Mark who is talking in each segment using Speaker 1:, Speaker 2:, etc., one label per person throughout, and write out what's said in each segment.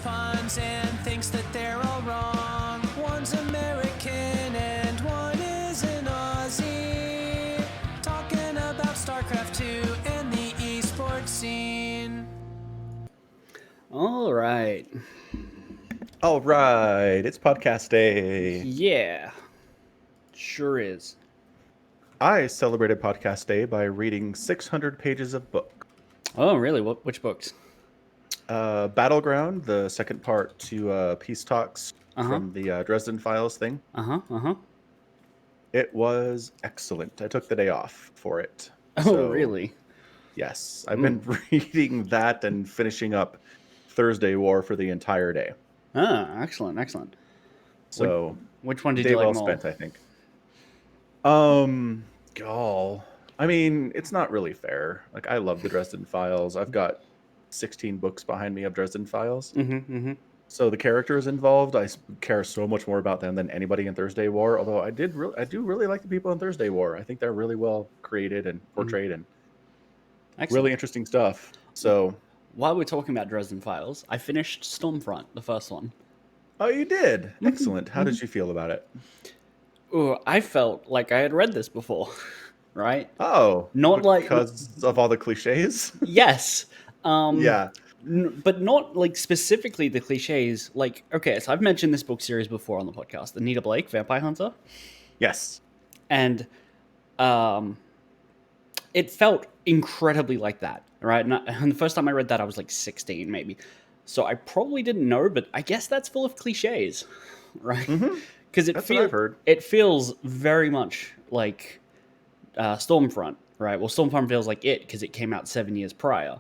Speaker 1: puns and thinks that they're all wrong. One's American and one is an Aussie. Talking about StarCraft 2 and the esports scene.
Speaker 2: All right.
Speaker 3: All right, it's podcast day.
Speaker 2: Yeah. Sure is.
Speaker 3: I celebrated podcast day by reading 600 pages of book.
Speaker 2: Oh, really? Which books?
Speaker 3: Battleground, the second part to Peace Talks from the Dresden Files thing. It was excellent. I took the day off for it.
Speaker 2: Oh, really?
Speaker 3: Yes. I've been reading that and finishing up Thursday War for the entire day.
Speaker 2: Ah, excellent.
Speaker 3: So,
Speaker 2: which one did
Speaker 3: day
Speaker 2: you like
Speaker 3: well
Speaker 2: more?
Speaker 3: spent, I think. Gall. I mean, it's not really fair. Like, I love the Dresden Files. I've got 16 books behind me of Dresden Files. So the characters involved, I care so much more about them than anybody in Thursday War. Although I do really like the people in Thursday War. I think they're really well created and portrayed and really interesting stuff. So
Speaker 2: while we're talking about Dresden Files, I finished Stormfront, the first one.
Speaker 3: Oh, you did? Excellent. How did you feel about it?
Speaker 2: Ooh, I felt like I had read this before, right?
Speaker 3: Oh,
Speaker 2: not
Speaker 3: because of all the cliches?
Speaker 2: Yes.
Speaker 3: Yeah.
Speaker 2: But not like specifically the cliches. Like, okay, so I've mentioned this book series before on the podcast, Anita Blake, Vampire Hunter.
Speaker 3: Yes.
Speaker 2: And it felt incredibly like that, right? And the first time I read that, I was like 16, maybe. So I probably didn't know, but I guess that's full of cliches, right? Because it feels very much like Stormfront, right? Well, Stormfront feels like it because it came out 7 years prior.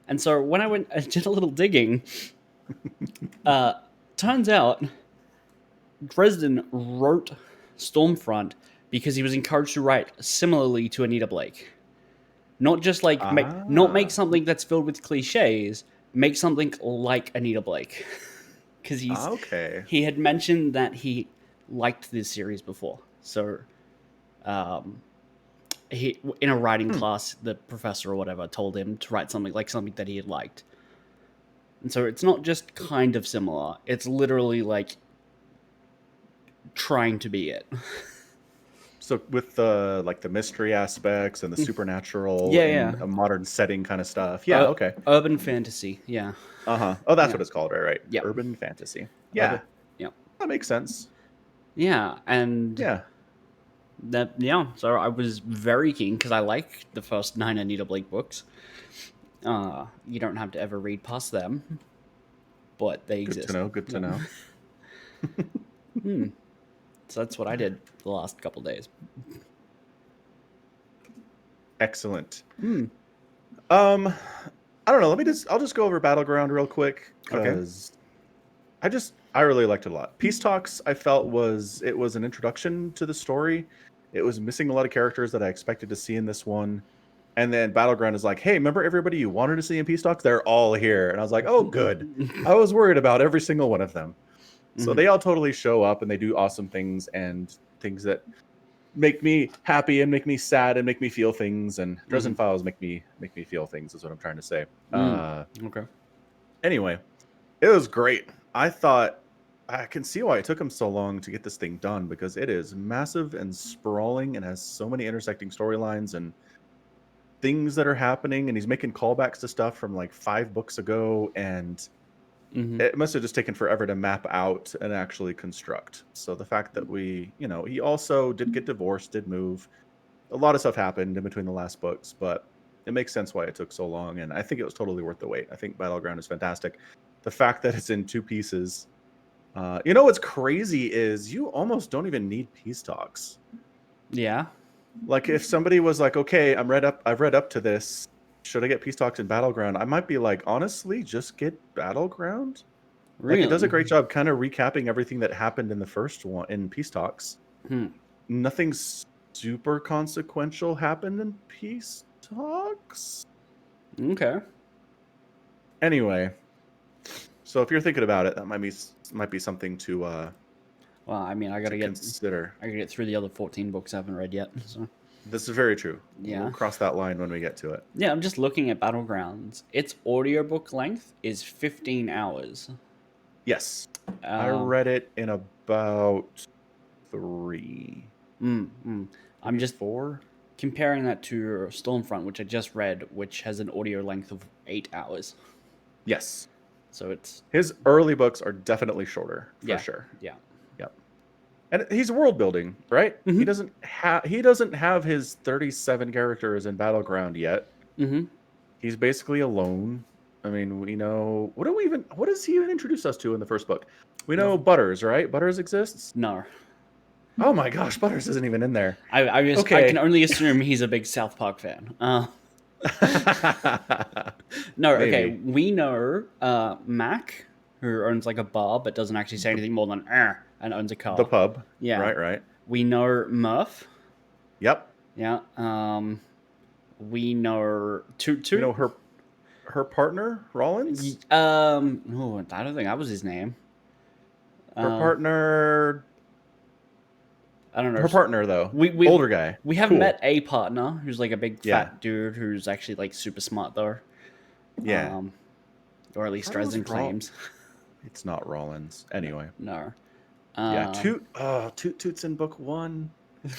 Speaker 2: And so when I did a little digging, turns out Dresden wrote Stormfront because he was encouraged to write similarly to Anita Blake. Not just like not make something that's filled with cliches, make something like Anita Blake. Because he had mentioned that he liked this series before. So he in a writing class, the professor or whatever told him to write something that he had liked. And so it's not just kind of similar, it's literally like trying to be it.
Speaker 3: So with the the mystery aspects and the supernatural
Speaker 2: in
Speaker 3: a modern setting kind of stuff. Yeah, okay.
Speaker 2: Urban fantasy, yeah.
Speaker 3: Oh, that's what it's called, right?
Speaker 2: Yeah.
Speaker 3: Urban fantasy. Yeah.
Speaker 2: Yeah.
Speaker 3: That makes sense.
Speaker 2: Yeah, and so I was very keen because I like the first 9 Anita Blake books. You don't have to ever read past them, but they exist.
Speaker 3: Good to know.
Speaker 2: So that's what I did the last couple days.
Speaker 3: Excellent. I don't know. I'll just go over Battleground real quick because I really liked it a lot. Peace Talks, I felt was an introduction to the story. It was missing a lot of characters that I expected to see in this one. And then Battleground is like, hey, remember everybody you wanted to see in Peace Talks? They're all here. And I was like, oh, good. I was worried about every single one of them. So they all totally show up and they do awesome things and things that make me happy and make me sad and make me feel things. And Dresden Files make me feel things is what I'm trying to say.
Speaker 2: Okay.
Speaker 3: Anyway, it was great. I thought I can see why it took him so long to get this thing done because it is massive and sprawling and has so many intersecting storylines and things that are happening. And he's making callbacks to stuff from like 5 books ago. And it must have just taken forever to map out and actually construct. So the fact that he also did get divorced, did move. A lot of stuff happened in between the last books, but it makes sense why it took so long. And I think it was totally worth the wait. I think Battleground is fantastic. The fact that it's in 2 pieces. What's crazy is you almost don't even need Peace Talks.
Speaker 2: Yeah.
Speaker 3: Like if somebody was like, okay, I've read up to this. Should I get Peace Talks in Battleground? I might be like, honestly, just get Battleground.
Speaker 2: Really?
Speaker 3: Like it does a great job kind of recapping everything that happened in the first one in Peace Talks. Nothing super consequential happened in Peace Talks.
Speaker 2: Okay.
Speaker 3: Anyway, so if you're thinking about it, that might be something to
Speaker 2: well, I mean, I gotta
Speaker 3: consider.
Speaker 2: I gotta get through the other 14 books I haven't read yet. So.
Speaker 3: This is very true.
Speaker 2: Yeah.
Speaker 3: We'll cross that line when we get to it.
Speaker 2: Yeah, I'm just looking at Battlegrounds. Its audiobook length is 15 hours.
Speaker 3: Yes. I read it in about 3.
Speaker 2: I'm just
Speaker 3: 4.
Speaker 2: comparing that to Stormfront, which I just read, which has an audio length of 8 hours.
Speaker 3: Yes.
Speaker 2: So it's
Speaker 3: his early books are definitely shorter for sure.
Speaker 2: Yeah.
Speaker 3: Yep. And he's world building, right?
Speaker 2: Mm-hmm.
Speaker 3: He doesn't have his 37 characters in Battleground yet.
Speaker 2: Mm-hmm.
Speaker 3: He's basically alone. I mean, we know what does he even introduce us to in the first book? We know Butters, right? Butters exists?
Speaker 2: No.
Speaker 3: Oh my gosh, Butters isn't even in there.
Speaker 2: I can only assume he's a big South Park fan. No, okay.
Speaker 3: Maybe.
Speaker 2: We know Mac, who owns like a bar but doesn't actually say anything more than and owns a car.
Speaker 3: The pub.
Speaker 2: Yeah.
Speaker 3: Right.
Speaker 2: We know Murph.
Speaker 3: Yep.
Speaker 2: Yeah. We know Toot.
Speaker 3: You know her partner, Rollins?
Speaker 2: Oh, I don't think that was his name.
Speaker 3: Her partner.
Speaker 2: I don't know.
Speaker 3: Her partner, though.
Speaker 2: We
Speaker 3: older guy.
Speaker 2: We haven't met a partner who's like a big fat
Speaker 3: Yeah.
Speaker 2: dude who's actually like super smart though.
Speaker 3: Yeah.
Speaker 2: Or at least Dresden claims.
Speaker 3: It's not Rollins. Anyway.
Speaker 2: No.
Speaker 3: Yeah. Toot Toot's in book 1.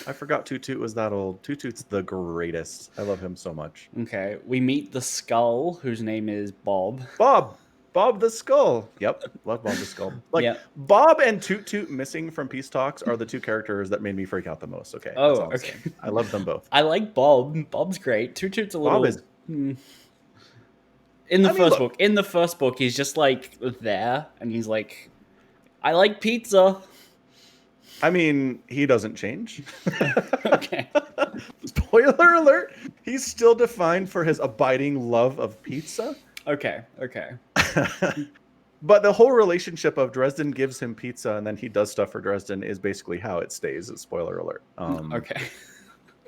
Speaker 3: I forgot Toot Toot was that old. Toot Toot's the greatest. I love him so much.
Speaker 2: Okay. We meet the Skull, whose name is Bob.
Speaker 3: Bob the Skull. Yep. Love Bob the Skull. Bob and Toot Toot missing from Peace Talks are the two characters that made me freak out the most. Okay.
Speaker 2: Oh, okay.
Speaker 3: I love them both.
Speaker 2: I like Bob. Bob's great. Toot Toot's a little...
Speaker 3: Bob is...
Speaker 2: In the first book, he's just like there, and he's like, I like pizza.
Speaker 3: I mean, he doesn't change.
Speaker 2: Okay.
Speaker 3: Spoiler alert. He's still defined for his abiding love of pizza.
Speaker 2: Okay.
Speaker 3: But the whole relationship of Dresden gives him pizza and then he does stuff for Dresden is basically how it stays. Spoiler alert.
Speaker 2: Okay.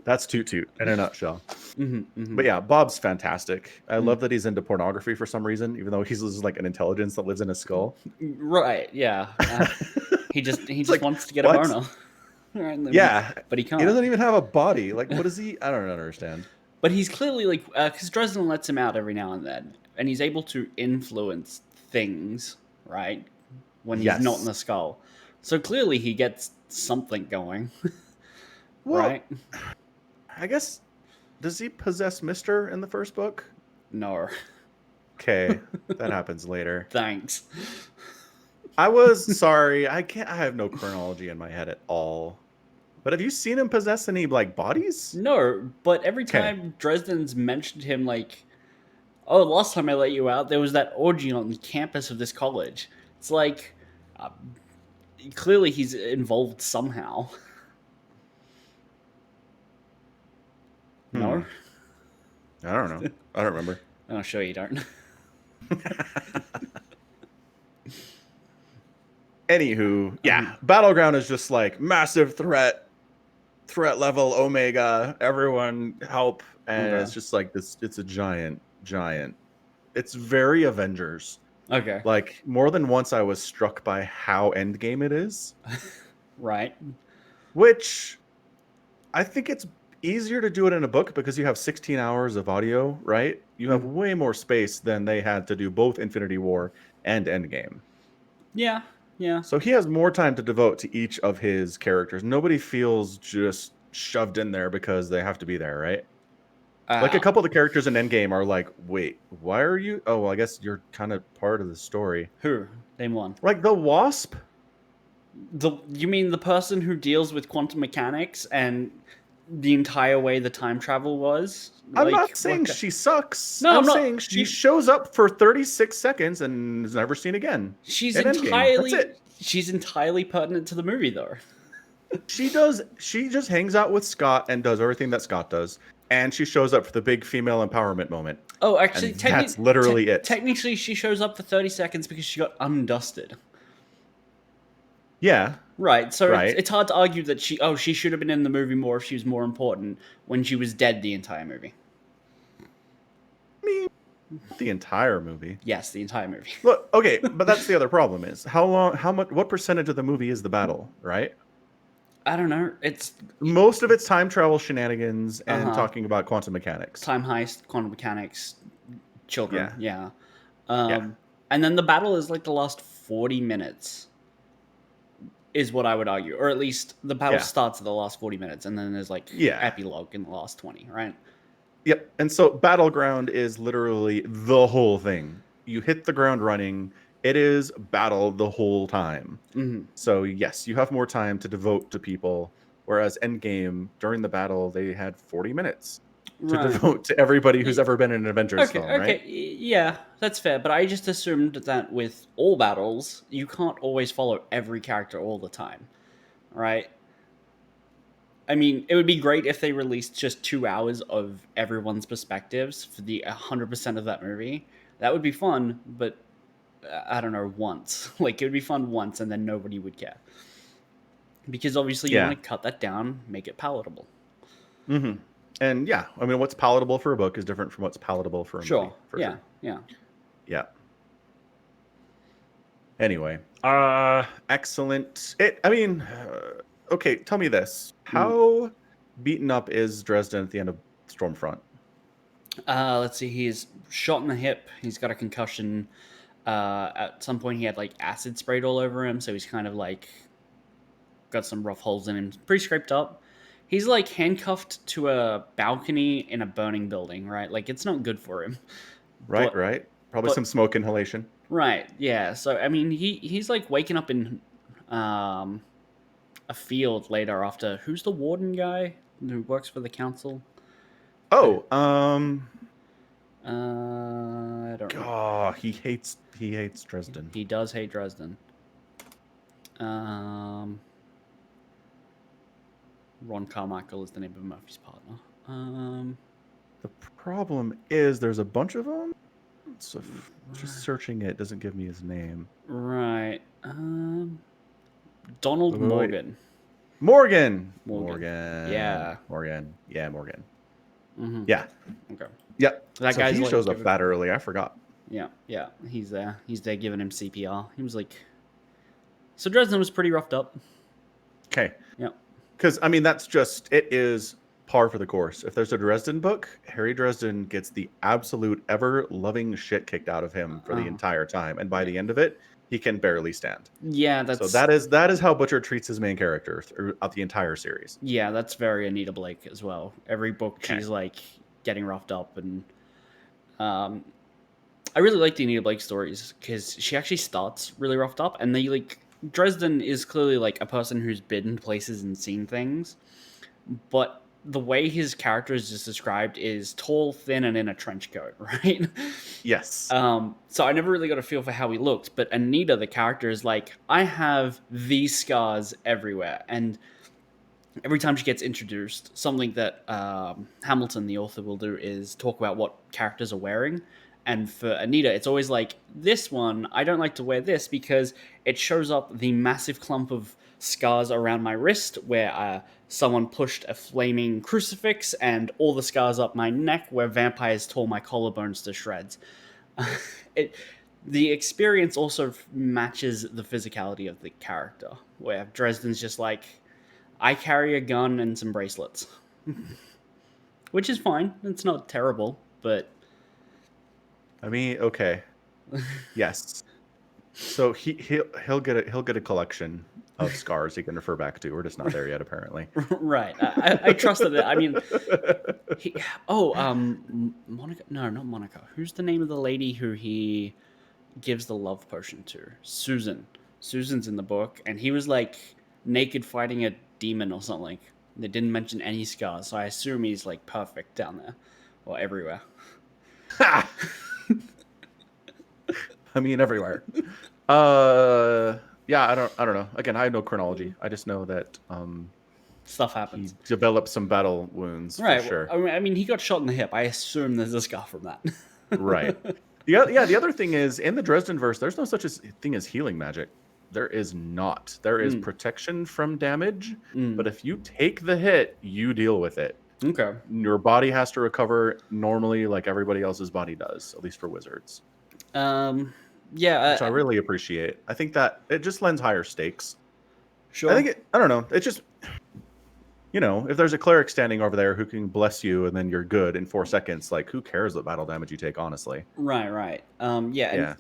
Speaker 3: That's Toot Toot in a nutshell.
Speaker 2: Mm-hmm.
Speaker 3: But yeah, Bob's fantastic. I love that he's into pornography for some reason, even though he's like an intelligence that lives in his skull.
Speaker 2: Right, yeah. He just
Speaker 3: like,
Speaker 2: wants to get a boner.
Speaker 3: Yeah.
Speaker 2: But he can't.
Speaker 3: He doesn't even have a body. Like, what is he? I don't understand.
Speaker 2: But he's clearly like, because Dresden lets him out every now and then, and he's able to influence things, right? When he's not in the skull. So clearly he gets something going.
Speaker 3: Well,
Speaker 2: right?
Speaker 3: I guess, does he possess Mister in the first book?
Speaker 2: No.
Speaker 3: Okay, that happens later.
Speaker 2: Thanks.
Speaker 3: I was sorry. I have no chronology in my head at all. But have you seen him possess any like bodies?
Speaker 2: No, but every time Dresden's mentioned him, like, oh, last time I let you out, there was that orgy on the campus of this college. It's like, clearly he's involved somehow. No?
Speaker 3: I don't know. I don't remember.
Speaker 2: Oh, sure you don't.
Speaker 3: Anywho, yeah, Battleground is just like massive threat level Omega, everyone help, and it's just like this. It's a giant. It's very Avengers.
Speaker 2: Okay.
Speaker 3: Like more than once, I was struck by how Endgame it is.
Speaker 2: Right.
Speaker 3: Which I think it's easier to do it in a book because you have 16 hours of audio, right? You have way more space than they had to do both Infinity War and Endgame.
Speaker 2: Yeah.
Speaker 3: So he has more time to devote to each of his characters. Nobody feels just shoved in there because they have to be there, right? Like a couple of the characters in Endgame are like, wait, why are you? Oh, well, I guess you're kind of part of the story.
Speaker 2: Who? Name one.
Speaker 3: Like the Wasp?
Speaker 2: You mean the person who deals with quantum mechanics and the entire way the time travel was?
Speaker 3: I'm not saying she sucks.
Speaker 2: No,
Speaker 3: I'm saying she shows up for 36 seconds and is never seen again.
Speaker 2: She's
Speaker 3: entirely
Speaker 2: pertinent to the movie, though.
Speaker 3: She just hangs out with Scott and does everything that Scott does. And she shows up for the big female empowerment moment.
Speaker 2: Oh, actually,
Speaker 3: that's literally it.
Speaker 2: Technically, she shows up for 30 seconds because she got undusted.
Speaker 3: Yeah.
Speaker 2: Right, so it's hard to argue that she should have been in the movie more if she was more important when she was dead the entire movie.
Speaker 3: I mean, the entire movie.
Speaker 2: Yes, the entire movie.
Speaker 3: Look, okay, but that's the other problem is what percentage of the movie is the battle, right?
Speaker 2: I don't know. It's
Speaker 3: most of it's time travel shenanigans and talking about quantum mechanics.
Speaker 2: Time heist, quantum mechanics, children. Yeah. And then the battle is like the last 40 minutes is what I would argue. Or at least the battle starts at the last 40 minutes, and then there's like epilogue in the last 20, right?
Speaker 3: Yep. And so Battleground is literally the whole thing. You hit the ground running. It is battle the whole time.
Speaker 2: Mm-hmm.
Speaker 3: So yes, you have more time to devote to people. Whereas Endgame, during the battle, they had 40 minutes to devote to everybody who's ever been in an Avengers film, right?
Speaker 2: Yeah, that's fair. But I just assumed that with all battles, you can't always follow every character all the time, right? I mean, it would be great if they released just 2 hours of everyone's perspectives for the 100% of that movie. That would be fun, but I don't know, once. Like, it would be fun once, and then nobody would care. Because obviously you want to cut that down, make it palatable.
Speaker 3: Mm-hmm. And yeah, I mean, what's palatable for a book is different from what's palatable for a movie.
Speaker 2: Yeah.
Speaker 3: Yeah. Anyway, excellent. Okay, tell me this. How beaten up is Dresden at the end of Stormfront?
Speaker 2: Let's see. He's shot in the hip. He's got a concussion. At some point, he had like acid sprayed all over him, so he's kind of like got some rough holes in him. Pretty scraped up. He's like handcuffed to a balcony in a burning building, right? Like it's not good for him.
Speaker 3: Right. Probably some smoke inhalation.
Speaker 2: Right. Yeah. So I mean, he's like waking up in a field later after. Who's the warden guy who works for the council?
Speaker 3: Oh,
Speaker 2: I don't know.
Speaker 3: Oh, he hates Dresden.
Speaker 2: He does hate Dresden. Ron Carmichael is the name of Murphy's partner.
Speaker 3: The problem is there's a bunch of them. So just searching it doesn't give me his name.
Speaker 2: Right. Donald Morgan.
Speaker 3: Morgan.
Speaker 2: Yeah.
Speaker 3: Morgan.
Speaker 2: Mm-hmm.
Speaker 3: Yeah.
Speaker 2: Okay.
Speaker 3: Yeah.
Speaker 2: That guy
Speaker 3: shows up that early. I forgot.
Speaker 2: Yeah. He's there. He's there giving him CPR. He was like. So Dresden was pretty roughed up.
Speaker 3: Okay.
Speaker 2: Yeah.
Speaker 3: Because I mean, it is par for the course. If there's a Dresden book, Harry Dresden gets the absolute ever-loving shit kicked out of him for the entire time, and by the end of it, he can barely stand.
Speaker 2: Yeah,
Speaker 3: so that is how Butcher treats his main character throughout the entire series.
Speaker 2: Yeah, that's very Anita Blake as well. Every book she's like getting roughed up, and I really like the Anita Blake stories because she actually starts really roughed up, and they like. Dresden is clearly like a person who's been places and seen things, but the way his character is just described is tall, thin, and in a trench coat, right?
Speaker 3: Yes.
Speaker 2: So I never really got a feel for how he looked, but Anita, the character, is like, I have these scars everywhere, and every time she gets introduced, something that Hamilton, the author, will do is talk about what characters are wearing. And for Anita, it's always like, this one, I don't like to wear this because it shows up the massive clump of scars around my wrist where someone pushed a flaming crucifix, and all the scars up my neck where vampires tore my collarbones to shreds. The experience also matches the physicality of the character, where Dresden's just like, I carry a gun and some bracelets. Which is fine. It's not terrible, but...
Speaker 3: I mean, okay, yes. So he'll get a collection of scars he can refer back to. We're just not there yet, apparently.
Speaker 2: Right. I trusted it. I mean, Monica. No, not Monica. Who's the name of the lady who he gives the love potion to? Susan. Susan's in the book, and he was like naked fighting a demon or something. They didn't mention any scars, so I assume he's like perfect down there or everywhere.
Speaker 3: I mean, everywhere. Yeah, I don't know. Again, I have no chronology. I just know that
Speaker 2: stuff happens.
Speaker 3: He developed some battle wounds,
Speaker 2: right?
Speaker 3: For sure.
Speaker 2: I mean, he got shot in the hip. I assume there's a scar from that.
Speaker 3: Right. Yeah. The other thing is, in the Dresden verse, there's no such thing as healing magic. There is not. There is protection from damage, but if you take the hit, you deal with it.
Speaker 2: Okay.
Speaker 3: Your body has to recover normally, like everybody else's body does, at least for wizards.
Speaker 2: Yeah,
Speaker 3: which I really appreciate. I think that it just lends higher stakes.
Speaker 2: Sure.
Speaker 3: I don't know. It's just, if there's a cleric standing over there who can bless you and then you're good in 4 seconds, like who cares what battle damage you take, honestly?
Speaker 2: Right. Yeah.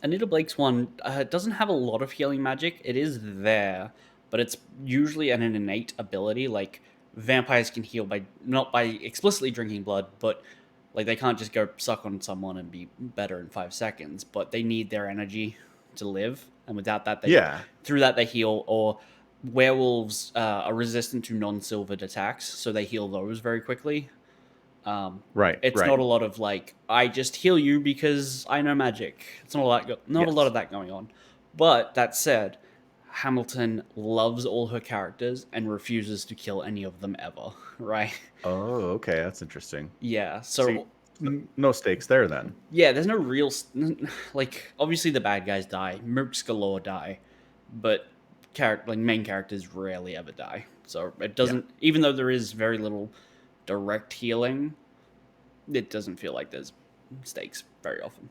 Speaker 2: Anita Blake's one doesn't have a lot of healing magic. It is there, but it's usually an innate ability. Like vampires can heal by not by explicitly drinking blood, but like they can't just go suck on someone and be better in 5 seconds. But they need their energy to live, and without that,
Speaker 3: Yeah.
Speaker 2: through that they heal. Or werewolves are resistant to non-silvered attacks, so they heal those very quickly.
Speaker 3: Right.
Speaker 2: It's
Speaker 3: Right.
Speaker 2: not a lot of like I just heal you because I know magic. It's not a lot. Not a lot
Speaker 3: Yes.
Speaker 2: of that going on. But that said, Hamilton loves all her characters and refuses to kill any of them ever. Right?
Speaker 3: Oh, okay. That's interesting.
Speaker 2: Yeah.
Speaker 3: See,
Speaker 2: So
Speaker 3: no stakes there then.
Speaker 2: yeah, there's no real like. Obviously, the bad guys die. Mercs galore die, but main characters rarely ever die. So it
Speaker 3: Yeah.
Speaker 2: doesn't. Even though there is very little direct healing, it doesn't feel like there's stakes very often.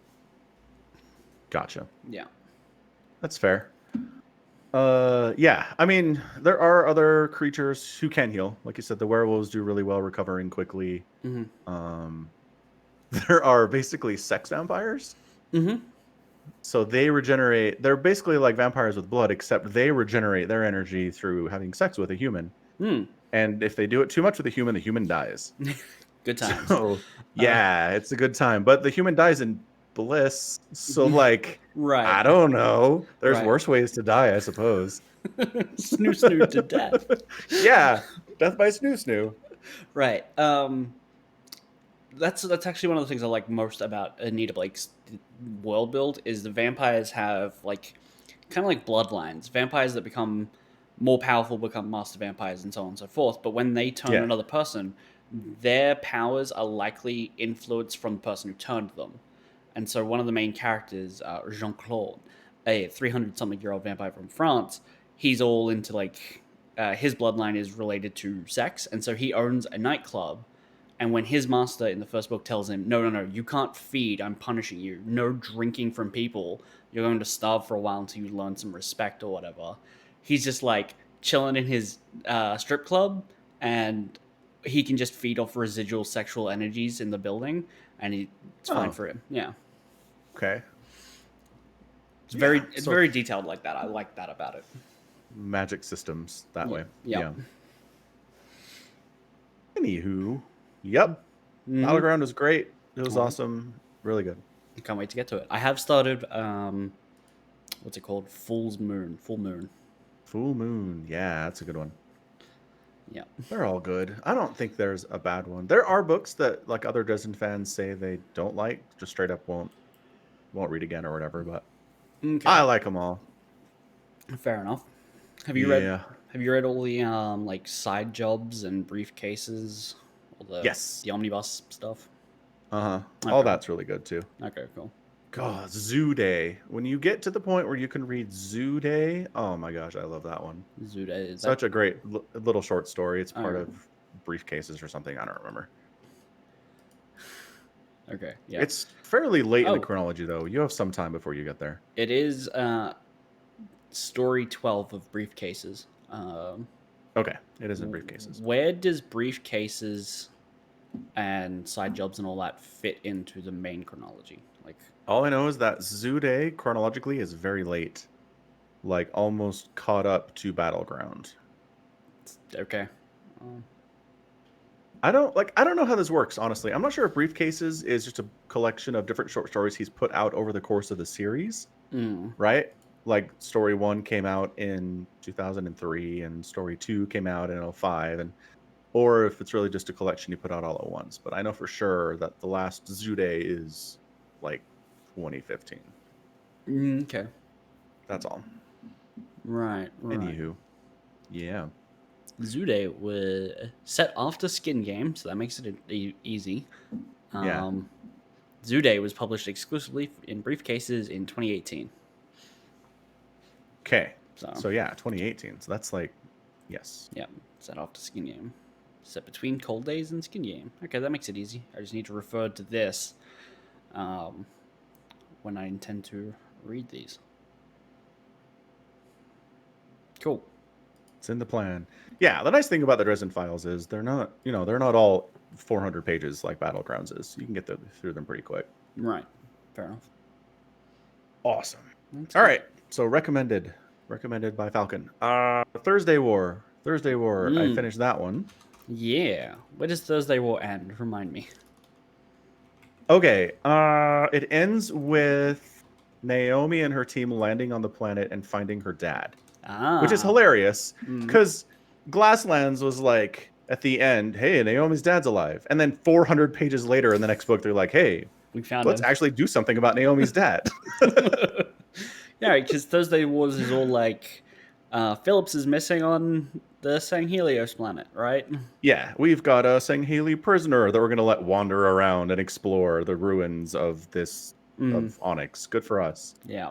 Speaker 3: Gotcha.
Speaker 2: Yeah.
Speaker 3: That's fair. Yeah. I mean, there are other creatures who can heal. Like you said, the werewolves do really well recovering quickly.
Speaker 2: Mm-hmm.
Speaker 3: There are basically sex vampires.
Speaker 2: Mm-hmm.
Speaker 3: So they regenerate. They're basically like vampires with blood, except they regenerate their energy through having sex with a human.
Speaker 2: Mm.
Speaker 3: And if they do it too much with a human, the human dies.
Speaker 2: Good times.
Speaker 3: So yeah, it's a good time. But the human dies in bliss. So like,
Speaker 2: Right.
Speaker 3: I don't know. There's
Speaker 2: Right.
Speaker 3: worse ways to die, I suppose.
Speaker 2: Snoo snoo to death.
Speaker 3: Yeah, death by snoo snoo.
Speaker 2: Right. That's actually one of the things I like most about Anita Blake's world build is the vampires have like kind of like bloodlines. Vampires that become more powerful become master vampires and so on and so forth. But when they turn
Speaker 3: Yeah.
Speaker 2: another person, their powers are likely influenced from the person who turned them. And so one of the main characters, Jean-Claude, a 300-something-year-old vampire from France, he's all into like his bloodline is related to sex, and so he owns a nightclub. And when his master in the first book tells him, no, you can't feed, I'm punishing you. No drinking from people. You're going to starve for a while until you learn some respect or whatever. He's just like chilling in his strip club, and he can just feed off residual sexual energies in the building, and it's fine for him. Yeah.
Speaker 3: Okay.
Speaker 2: It's very detailed like that. I like that about it.
Speaker 3: Magic systems that way.
Speaker 2: Yeah.
Speaker 3: Anywho, yep. Battleground was great. It was awesome. Really good.
Speaker 2: I can't wait to get to it. I have started what's it called? Full Moon.
Speaker 3: Full Moon. Yeah, that's a good one.
Speaker 2: Yeah.
Speaker 3: They're all good. I don't think there's a bad one. There are books that like other Dresden fans say they don't like, just straight up won't read again or whatever, but I like them all.
Speaker 2: Fair enough. Have you read all the like side jobs and briefcases? All the omnibus stuff?
Speaker 3: Uh-huh. Okay. All that's really good too.
Speaker 2: Okay, cool.
Speaker 3: God, Zoo Day. When you get to the point where you can read Zoo Day, oh my gosh, I love that one.
Speaker 2: Zoo Day. Is
Speaker 3: such a great little short story. It's part of Briefcases or something. I don't remember.
Speaker 2: Okay, yeah.
Speaker 3: It's fairly late in the chronology, though. You have some time before you get there.
Speaker 2: It is story 12 of Briefcases.
Speaker 3: Okay, it is in Briefcases.
Speaker 2: Where does Briefcases and side jobs and all that fit into the main chronology? Like,
Speaker 3: all I know is that Zoo Day chronologically is very late, like almost caught up to Battleground.
Speaker 2: Okay.
Speaker 3: I don't know how this works, honestly. I'm not sure if Briefcases is just a collection of different short stories he's put out over the course of the series, right? Like story 1 came out in 2003 and story 2 came out in 2005, or if it's really just a collection he put out all at once. But I know for sure that the last Zoo Day is like 2015.
Speaker 2: Okay.
Speaker 3: That's all.
Speaker 2: Right.
Speaker 3: Anywho, yeah.
Speaker 2: Zoo Day was set after Skin Game, so that makes it easy. Zoo Day was published exclusively in Briefcases in 2018.
Speaker 3: Okay. So yeah, 2018. So that's like, yes.
Speaker 2: Yeah, set after Skin Game. Set between Cold Days and Skin Game. Okay, that makes it easy. I just need to refer to this when I intend to read these. Cool.
Speaker 3: It's in the plan. Yeah, the nice thing about the Dresden Files is they're not all 400 pages like Battlegrounds is. You can get through them pretty quick.
Speaker 2: Right. Fair enough.
Speaker 3: Awesome.
Speaker 2: That's
Speaker 3: All
Speaker 2: good.
Speaker 3: right. So recommended by Falcon. Thursday War. I finished that one.
Speaker 2: Yeah. Where does Thursday War end? Remind me.
Speaker 3: Okay. It ends with Naomi and her team landing on the planet and finding her dad, which is hilarious because Glasslands was like at the end, hey, Naomi's dad's alive. And then 400 pages later in the next book, they're like, hey,
Speaker 2: we found
Speaker 3: let's
Speaker 2: him.
Speaker 3: actually do something about Naomi's dad.
Speaker 2: Yeah, because Thursday Wars is all like, Phillips is missing on the Sanghelios planet, right?
Speaker 3: Yeah, we've got a Sangheli prisoner that we're going to let wander around and explore the ruins of this, of Onyx. Good for us.
Speaker 2: Yeah.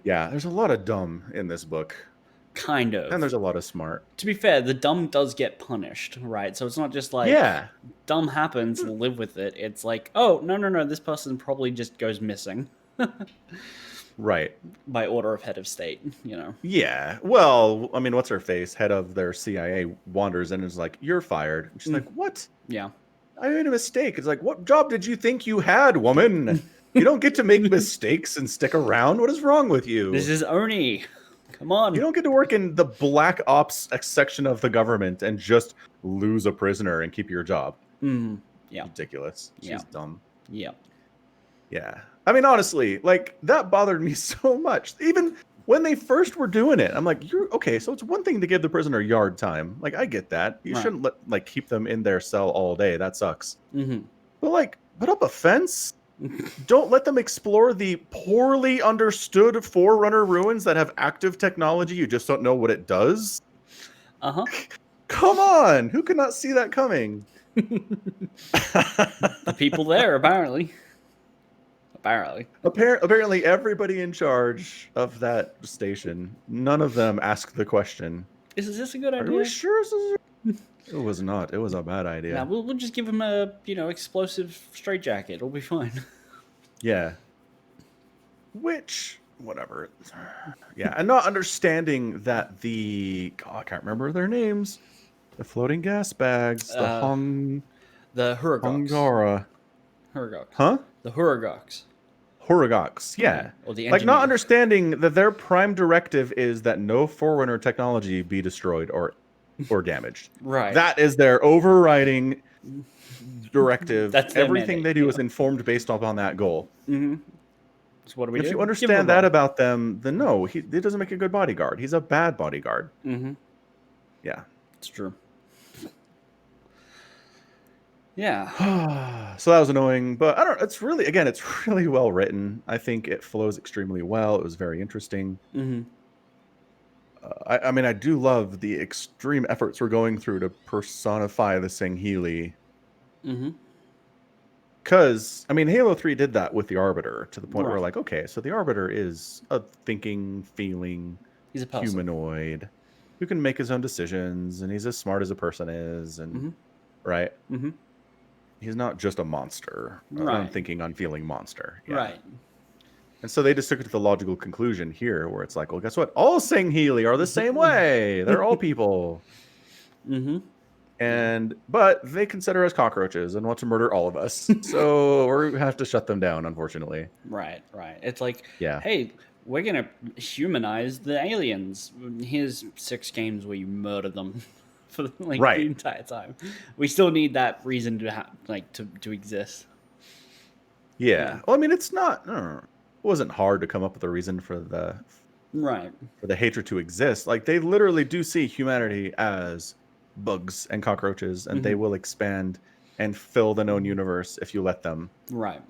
Speaker 3: Yeah, there's a lot of dumb in this book.
Speaker 2: Kind of.
Speaker 3: And there's a lot of smart.
Speaker 2: To be fair, the dumb does get punished, right? So it's not just like, dumb happens, live with it. It's like, oh, no, this person probably just goes missing.
Speaker 3: Right.
Speaker 2: By order of head of state, you know?
Speaker 3: Yeah. Well, I mean, what's her face? Head of their CIA wanders in and is like, you're fired. And she's like, what?
Speaker 2: Yeah.
Speaker 3: I made a mistake. It's like, what job did you think you had, woman? You don't get to make mistakes and stick around. What is wrong with you?
Speaker 2: This is Oni. Come on.
Speaker 3: You don't get to work in the black ops section of the government and just lose a prisoner and keep your job.
Speaker 2: Yeah.
Speaker 3: Ridiculous. She's dumb.
Speaker 2: Yeah.
Speaker 3: Yeah. I mean, honestly, like, that bothered me so much. Even when they first were doing it, I'm like, you're okay. So it's one thing to give the prisoner yard time. Like, I get that. You shouldn't keep them in their cell all day. That sucks. But like, put up a fence. Don't let them explore the poorly understood Forerunner ruins that have active technology. You just don't know what it does. Come on. Who could not see that coming?
Speaker 2: The people there, apparently.
Speaker 3: Apparently, everybody in charge of that station, none of them asked the question.
Speaker 2: Is this a good idea?
Speaker 3: Are we sure this is... It was not. It was a bad idea.
Speaker 2: Yeah, we'll just give him a, explosive straitjacket. It'll be fine.
Speaker 3: Yeah. Which, whatever. Yeah, and not understanding that I can't remember their names. The floating gas bags,
Speaker 2: the Huragox.
Speaker 3: Hungara.
Speaker 2: Huragox.
Speaker 3: Huh?
Speaker 2: The Huragox.
Speaker 3: Huragox, yeah.
Speaker 2: Or the
Speaker 3: like, not understanding that their prime directive is that no Forerunner technology be destroyed or damaged.
Speaker 2: Right.
Speaker 3: That is their overriding directive.
Speaker 2: That's
Speaker 3: everything they do is informed based upon that goal.
Speaker 2: So what do we do?
Speaker 3: If you understand that about them, then no, he doesn't make a good bodyguard. He's a bad bodyguard. Yeah.
Speaker 2: It's true.
Speaker 3: Yeah. So that was annoying, but it's really well written. I think it flows extremely well. It was very interesting. I mean, I do love the extreme efforts we're going through to personify the Sangheli. Because, I mean, Halo 3 did that with the Arbiter to the point where, like, okay, so the Arbiter is a thinking, feeling
Speaker 2: he's a person.
Speaker 3: Humanoid who can make his own decisions, and he's as smart as a person is, and right? He's not just a monster, an unthinking, unfeeling monster. Yeah. Right. And so they just took it to the logical conclusion here, where it's like, well, guess what? All Sangheli are the same way. They're all people. But they consider us cockroaches and want to murder all of us. So we have to shut them down, unfortunately.
Speaker 2: Right. It's like, hey, we're going to humanize the aliens. Here's 6 games where you murder them for the entire time. We still need that reason to to exist.
Speaker 3: Yeah. Well, I mean, it's not... it wasn't hard to come up with a reason for the hatred to exist. Like, they literally do see humanity as bugs and cockroaches, and they will expand and fill the known universe if you let them. Right.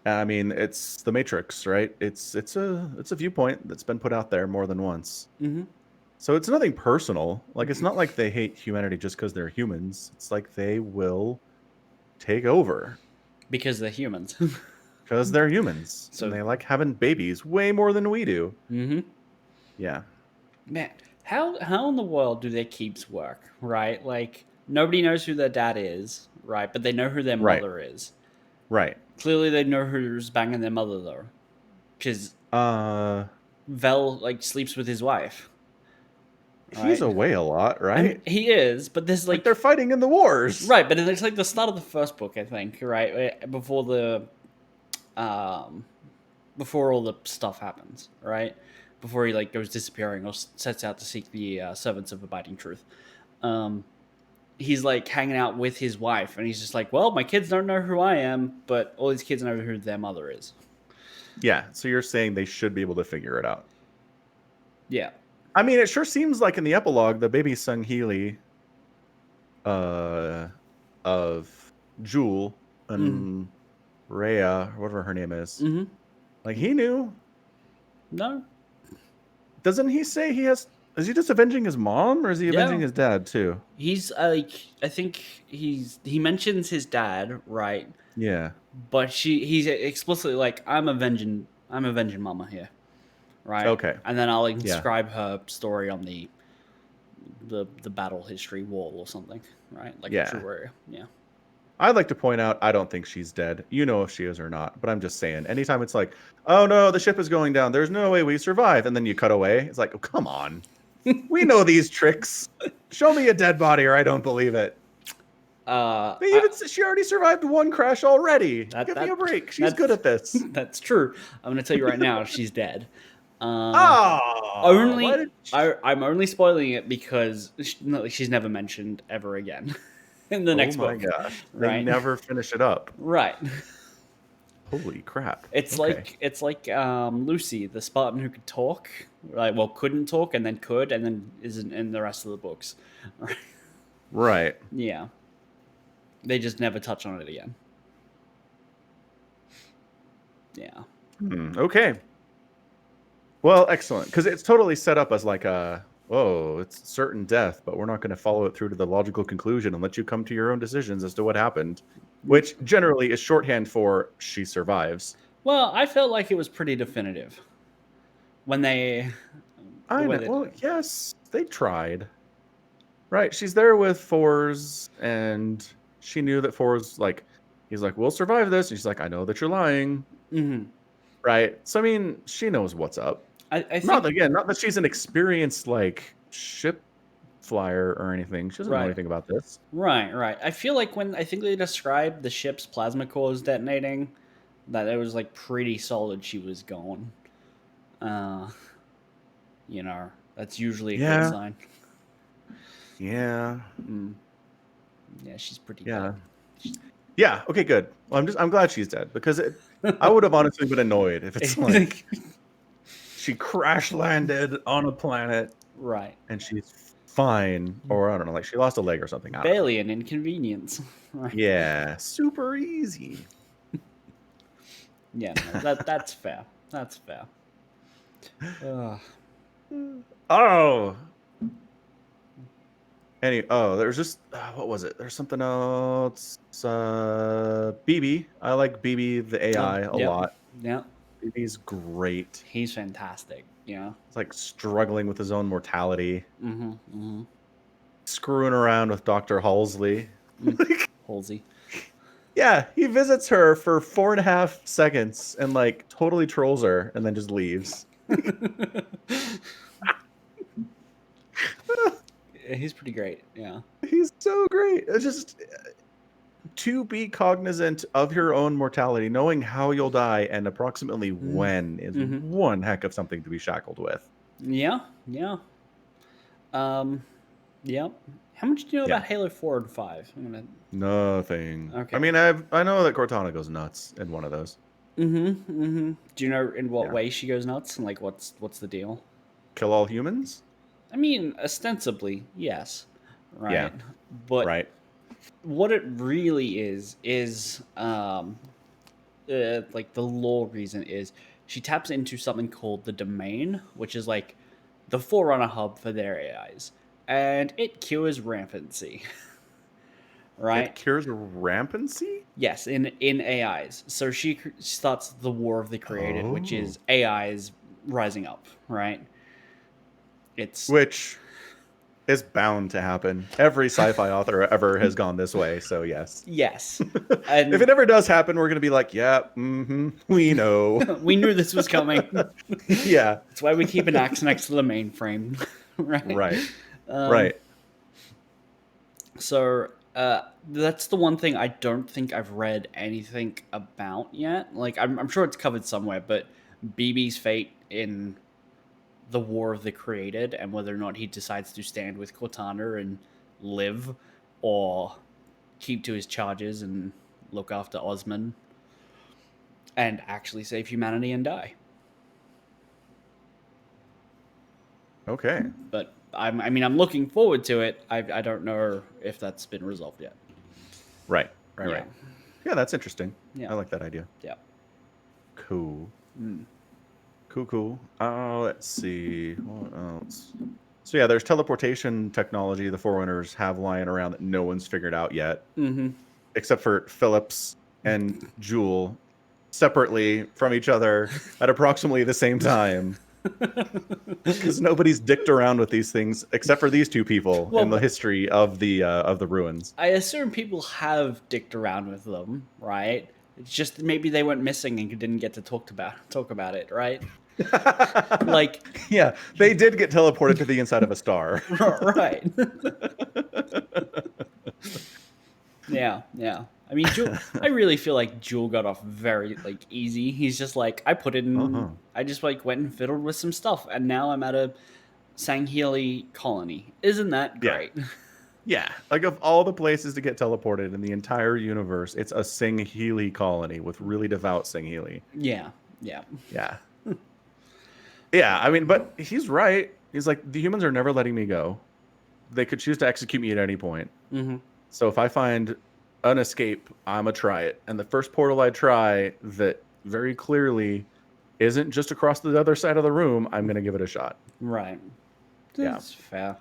Speaker 3: I mean, it's the Matrix, right? It's a viewpoint that's been put out there more than once. So it's nothing personal. Like, it's not like they hate humanity just because they're humans. It's like they will take over
Speaker 2: because they're humans.
Speaker 3: Because they're humans. So and they like having babies way more than we do. Yeah.
Speaker 2: Man, how in the world do their keeps work, right? Like, nobody knows who their dad is, right? But they know who their mother is. Right. Clearly they know who's banging their mother, though. Because Vel, sleeps with his wife.
Speaker 3: Right? He's away a lot, right?
Speaker 2: And he is, but there's
Speaker 3: like they're fighting in the wars.
Speaker 2: Right, but it's like the start of the first book, I think, right? Before the before all the stuff happens, right? Before he like goes disappearing or sets out to seek the servants of abiding truth. He's like hanging out with his wife, and he's just like, "Well, my kids don't know who I am, but all these kids know who their mother is."
Speaker 3: Yeah. So you're saying they should be able to figure it out.
Speaker 2: Yeah.
Speaker 3: I mean, it sure seems like in the epilogue, the baby Sung Healy of Jewel and Rhea, whatever her name is, like he knew.
Speaker 2: No.
Speaker 3: Doesn't he say he has? Is he just avenging his mom, or is he avenging his dad too?
Speaker 2: He's like, I think he mentions his dad, right?
Speaker 3: Yeah.
Speaker 2: But he's explicitly like, I'm avenging Mama here, right?
Speaker 3: Okay.
Speaker 2: And then I'll inscribe her story on the battle history wall or something, right? Like a true warrior. Yeah.
Speaker 3: I'd like to point out, I don't think she's dead. You know if she is or not, but I'm just saying, anytime it's like, oh no, the ship is going down, there's no way we survive, and then you cut away, it's like, oh, come on. We know these tricks. Show me a dead body or I don't believe it. She already survived one crash already. Give me a break. She's good at this.
Speaker 2: That's true. I'm going to tell you right now, she's dead.
Speaker 3: I'm
Speaker 2: only spoiling it because she's never mentioned ever again in the next book. Oh my gosh!
Speaker 3: Right? They never finish it up.
Speaker 2: Right.
Speaker 3: Holy crap!
Speaker 2: It's like Lucy, the Spartan who could talk, couldn't talk, and then isn't in the rest of the books.
Speaker 3: Right.
Speaker 2: Yeah. They just never touch on it again. Yeah.
Speaker 3: Okay. Well, excellent. Because it's totally set up as like it's certain death, but we're not going to follow it through to the logical conclusion and let you come to your own decisions as to what happened, which generally is shorthand for she survives.
Speaker 2: Well, I felt like it was pretty definitive when they...
Speaker 3: yes, they tried. Right. She's there with Fours, and she knew that Fours, he's like, we'll survive this. And she's like, I know that you're lying.
Speaker 2: Mm-hmm.
Speaker 3: Right. So, I mean, she knows what's up.
Speaker 2: I think...
Speaker 3: not that she's an experienced, ship flyer or anything. She doesn't know anything about this.
Speaker 2: Right. I feel like when I think they described the ship's plasma cores detonating, that it was, pretty solid she was gone. That's usually a good sign.
Speaker 3: Yeah.
Speaker 2: Yeah, she's pretty dead.
Speaker 3: Yeah. Okay. Good. Well, I'm glad she's dead because I would have honestly been annoyed if it's like she crash landed on a planet,
Speaker 2: right?
Speaker 3: And she's fine, or I don't know, she lost a leg or something.
Speaker 2: Barely an inconvenience. Right?
Speaker 3: Yeah, super easy.
Speaker 2: Yeah, no, that's fair. That's fair.
Speaker 3: There's just what was it? There's something else. BB. I like BB the AI a lot.
Speaker 2: Yeah.
Speaker 3: BB's great.
Speaker 2: He's fantastic. Yeah.
Speaker 3: It's struggling with his own mortality.
Speaker 2: Mm-hmm.
Speaker 3: Screwing around with Dr. Halsey.
Speaker 2: Halsey.
Speaker 3: Yeah, he visits her for 4.5 seconds and totally trolls her and then just leaves.
Speaker 2: He's pretty great. Yeah.
Speaker 3: He's so great. It's just to be cognizant of your own mortality, knowing how you'll die and approximately when is one heck of something to be shackled with.
Speaker 2: Yeah. Yeah. Yeah. How much do you know about Halo 4 and 5?
Speaker 3: Nothing.
Speaker 2: Okay.
Speaker 3: I mean, I know that Cortana goes nuts in one of those.
Speaker 2: Do you know in what way she goes nuts and what's the deal?
Speaker 3: Kill all humans?
Speaker 2: I mean, ostensibly, yes. Right.
Speaker 3: Yeah.
Speaker 2: But what it really is the lore reason is she taps into something called the domain, which is the Forerunner hub for their AIs, and it cures rampancy. Right?
Speaker 3: It cures rampancy?
Speaker 2: Yes, in AIs. So she starts the War of the Created, which is AIs rising up, right?
Speaker 3: Which is bound to happen. Every sci-fi author ever has gone this way, so yes.
Speaker 2: Yes. And
Speaker 3: if it ever does happen, we're going to be like, we know.
Speaker 2: We knew this was coming.
Speaker 3: Yeah.
Speaker 2: That's why we keep an axe next to the mainframe. Right.
Speaker 3: Right.
Speaker 2: So that's the one thing I don't think I've read anything about yet. I'm sure it's covered somewhere, but BB's fate in the War of the Created and whether or not he decides to stand with Cortana and live or keep to his charges and look after Osman and actually save humanity and die.
Speaker 3: Okay.
Speaker 2: But I'm looking forward to it. I don't know if that's been resolved yet.
Speaker 3: Right.
Speaker 2: Yeah.
Speaker 3: Yeah, that's interesting.
Speaker 2: Yeah.
Speaker 3: I like that idea.
Speaker 2: Yeah.
Speaker 3: Cool.
Speaker 2: Mm.
Speaker 3: Cool. Let's see. What else? So yeah, there's teleportation technology the Forerunners have lying around that no one's figured out yet.
Speaker 2: Mm-hmm.
Speaker 3: Except for Phillips and Jewel separately from each other at approximately the same time. Because nobody's dicked around with these things except for these two people in the history of the ruins.
Speaker 2: I assume people have dicked around with them, right? It's just maybe they went missing and didn't get to talk about it, right? Like,
Speaker 3: yeah, they did get teleported to the inside of a star.
Speaker 2: Right. Yeah. I mean, I really feel like Jewel got off very easy. He's just like, I put it in. I just went and fiddled with some stuff, and now I'm at a Sangheili colony. Isn't that great?
Speaker 3: Yeah. Like of all the places to get teleported in the entire universe, it's a Sangheili colony with really devout Sangheili.
Speaker 2: Yeah.
Speaker 3: Yeah, I mean, but he's right. He's like, the humans are never letting me go. They could choose to execute me at any point.
Speaker 2: Mm-hmm.
Speaker 3: So if I find an escape, I'm going to try it. And the first portal I try that very clearly isn't just across the other side of the room, I'm going to give it a shot.
Speaker 2: Right.
Speaker 3: Yeah.
Speaker 2: That's fair.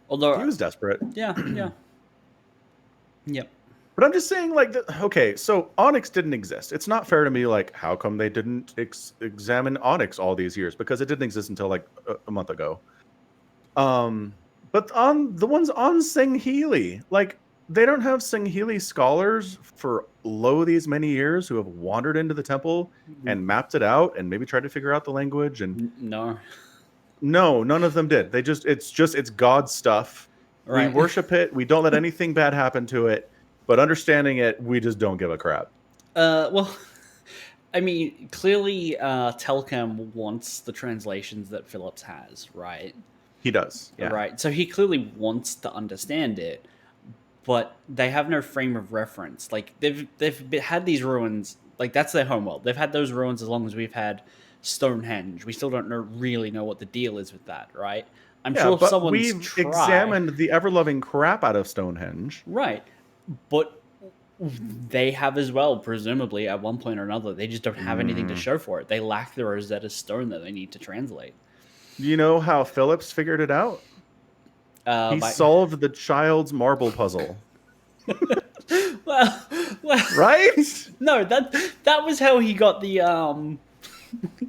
Speaker 2: Although
Speaker 3: he was desperate.
Speaker 2: Yeah. Yep.
Speaker 3: But I'm just saying, okay, so Onyx didn't exist. It's not fair to me, how come they didn't examine Onyx all these years? Because it didn't exist until, a month ago. But on the ones on Sangheili, they don't have Sangheili scholars for these many years who have wandered into the temple and mapped it out and maybe tried to figure out the language. And
Speaker 2: no,
Speaker 3: none of them did. It's God stuff. Right. We worship it. We don't let anything bad happen to it. But understanding it, we just don't give a crap.
Speaker 2: Well, I mean, clearly Telchem wants the translations that Phillips has, right?
Speaker 3: He does, yeah.
Speaker 2: Right, so he clearly wants to understand it, but they have no frame of reference. They've had these ruins, that's their homeworld. They've had those ruins as long as we've had Stonehenge. We still don't really know what the deal is with that, right? I'm sure if someone's
Speaker 3: examined the ever-loving crap out of Stonehenge.
Speaker 2: Right. But they have as well, presumably, at one point or another. They just don't have anything to show for it. They lack the Rosetta Stone that they need to translate.
Speaker 3: You know how Phillips figured it out? He solved the child's marble puzzle.
Speaker 2: well,
Speaker 3: right?
Speaker 2: No, that was how he got the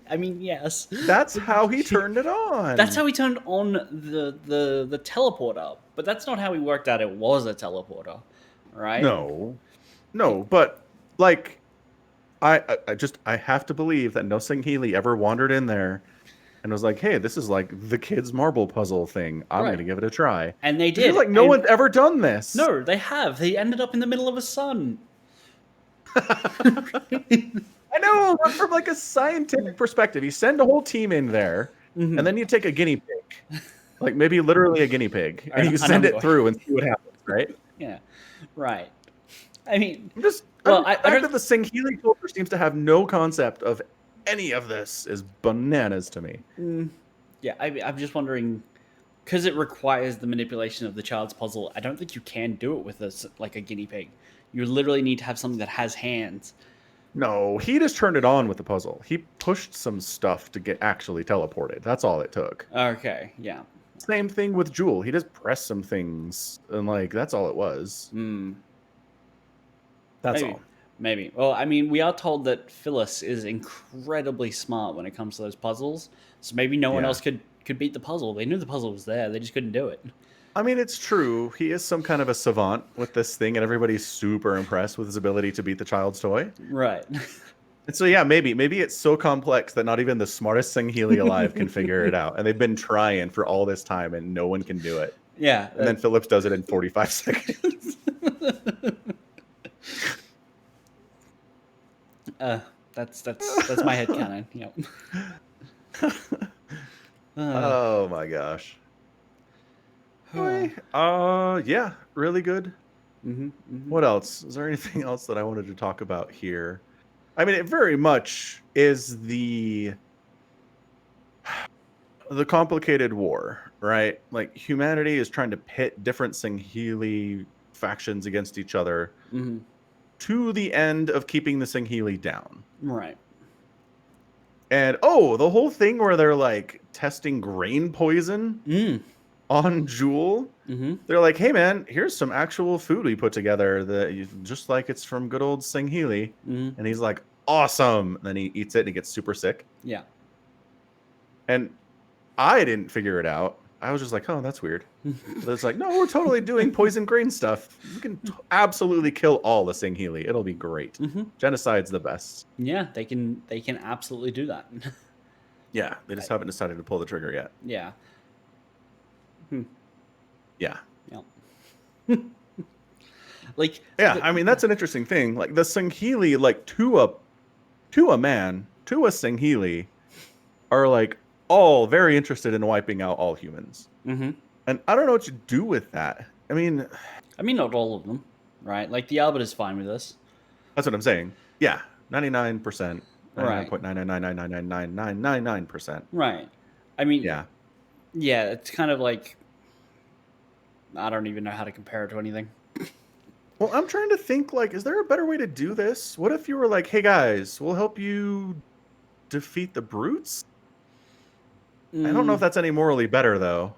Speaker 2: I mean, yes.
Speaker 3: That's how he turned it on.
Speaker 2: That's how he turned on the teleporter. But that's not how he worked out it was a teleporter. Right?
Speaker 3: No, but I have to believe that no Sangheili ever wandered in there and was like, hey, this is the kid's marble puzzle thing. I'm going to give it a try.
Speaker 2: And they did.
Speaker 3: No one's ever done this.
Speaker 2: No, they have. They ended up in the middle of a sun.
Speaker 3: I know, but from a scientific perspective, you send a whole team in there, and then you take a guinea pig, maybe literally a guinea pig, and you send it through and see what happens, right?
Speaker 2: Yeah. Right. I mean,
Speaker 3: I don't think the Sangheili culture seems to have no concept of any of this is bananas to me.
Speaker 2: Yeah, I'm just wondering, because it requires the manipulation of the child's puzzle, I don't think you can do it with a guinea pig. You literally need to have something that has hands.
Speaker 3: No, he just turned it on with the puzzle. He pushed some stuff to get actually teleported. That's all it took.
Speaker 2: Okay, yeah.
Speaker 3: Same thing with Jewel. He just pressed some things, and that's all it was. That's all.
Speaker 2: Maybe. Well, I mean, we are told that Phyllis is incredibly smart when it comes to those puzzles. So maybe no one else could beat the puzzle. They knew the puzzle was there. They just couldn't do it.
Speaker 3: I mean, it's true. He is some kind of a savant with this thing, and everybody's super impressed with his ability to beat the child's toy.
Speaker 2: Right.
Speaker 3: And so, yeah, maybe it's so complex that not even the smartest Sangheili alive can figure it out. And they've been trying for all this time, and no one can do it.
Speaker 2: Yeah.
Speaker 3: And then Phillips does it in 45 seconds.
Speaker 2: That's my headcanon. Yep.
Speaker 3: Oh my gosh. Anyway, yeah, really good. What else? Is there anything else that I wanted to talk about here? I mean, it very much is the complicated war, right? Like humanity is trying to pit different Singhili factions against each other to the end of keeping the Singhili down.
Speaker 2: Right.
Speaker 3: And the whole thing where they're like testing grain poison on Jewel. They're like, hey man, here's some actual food we put together just like it's from good old Singhili. And he's like, awesome. And then he eats it and he gets super sick.
Speaker 2: Yeah.
Speaker 3: And I didn't figure it out. I was just like, oh, that's weird. But it's like, no, we're totally doing poison grain stuff. We can absolutely kill all the Singhili. It'll be great. Genocide's the best.
Speaker 2: Yeah, they can absolutely do that.
Speaker 3: Yeah, they just haven't decided to pull the trigger yet.
Speaker 2: Yeah.
Speaker 3: Yeah.
Speaker 2: Yeah. Like,
Speaker 3: yeah, I mean, that's an interesting thing. Like the Singhili, like to a Singhili, are like all very interested in wiping out all humans. And I don't know what you do with that. I mean,
Speaker 2: not all of them, right? Like the Arbiter's fine with this.
Speaker 3: That's what I'm saying. Yeah, 99%.
Speaker 2: Right.
Speaker 3: 99.9999999%.
Speaker 2: Right. I mean,
Speaker 3: yeah,
Speaker 2: it's kind of like, I don't even know how to compare it to anything.
Speaker 3: Well, I'm trying to think, like, is there a better way to do this? What if you were like, hey guys, we'll help you defeat the brutes? I don't know if that's any morally better, though.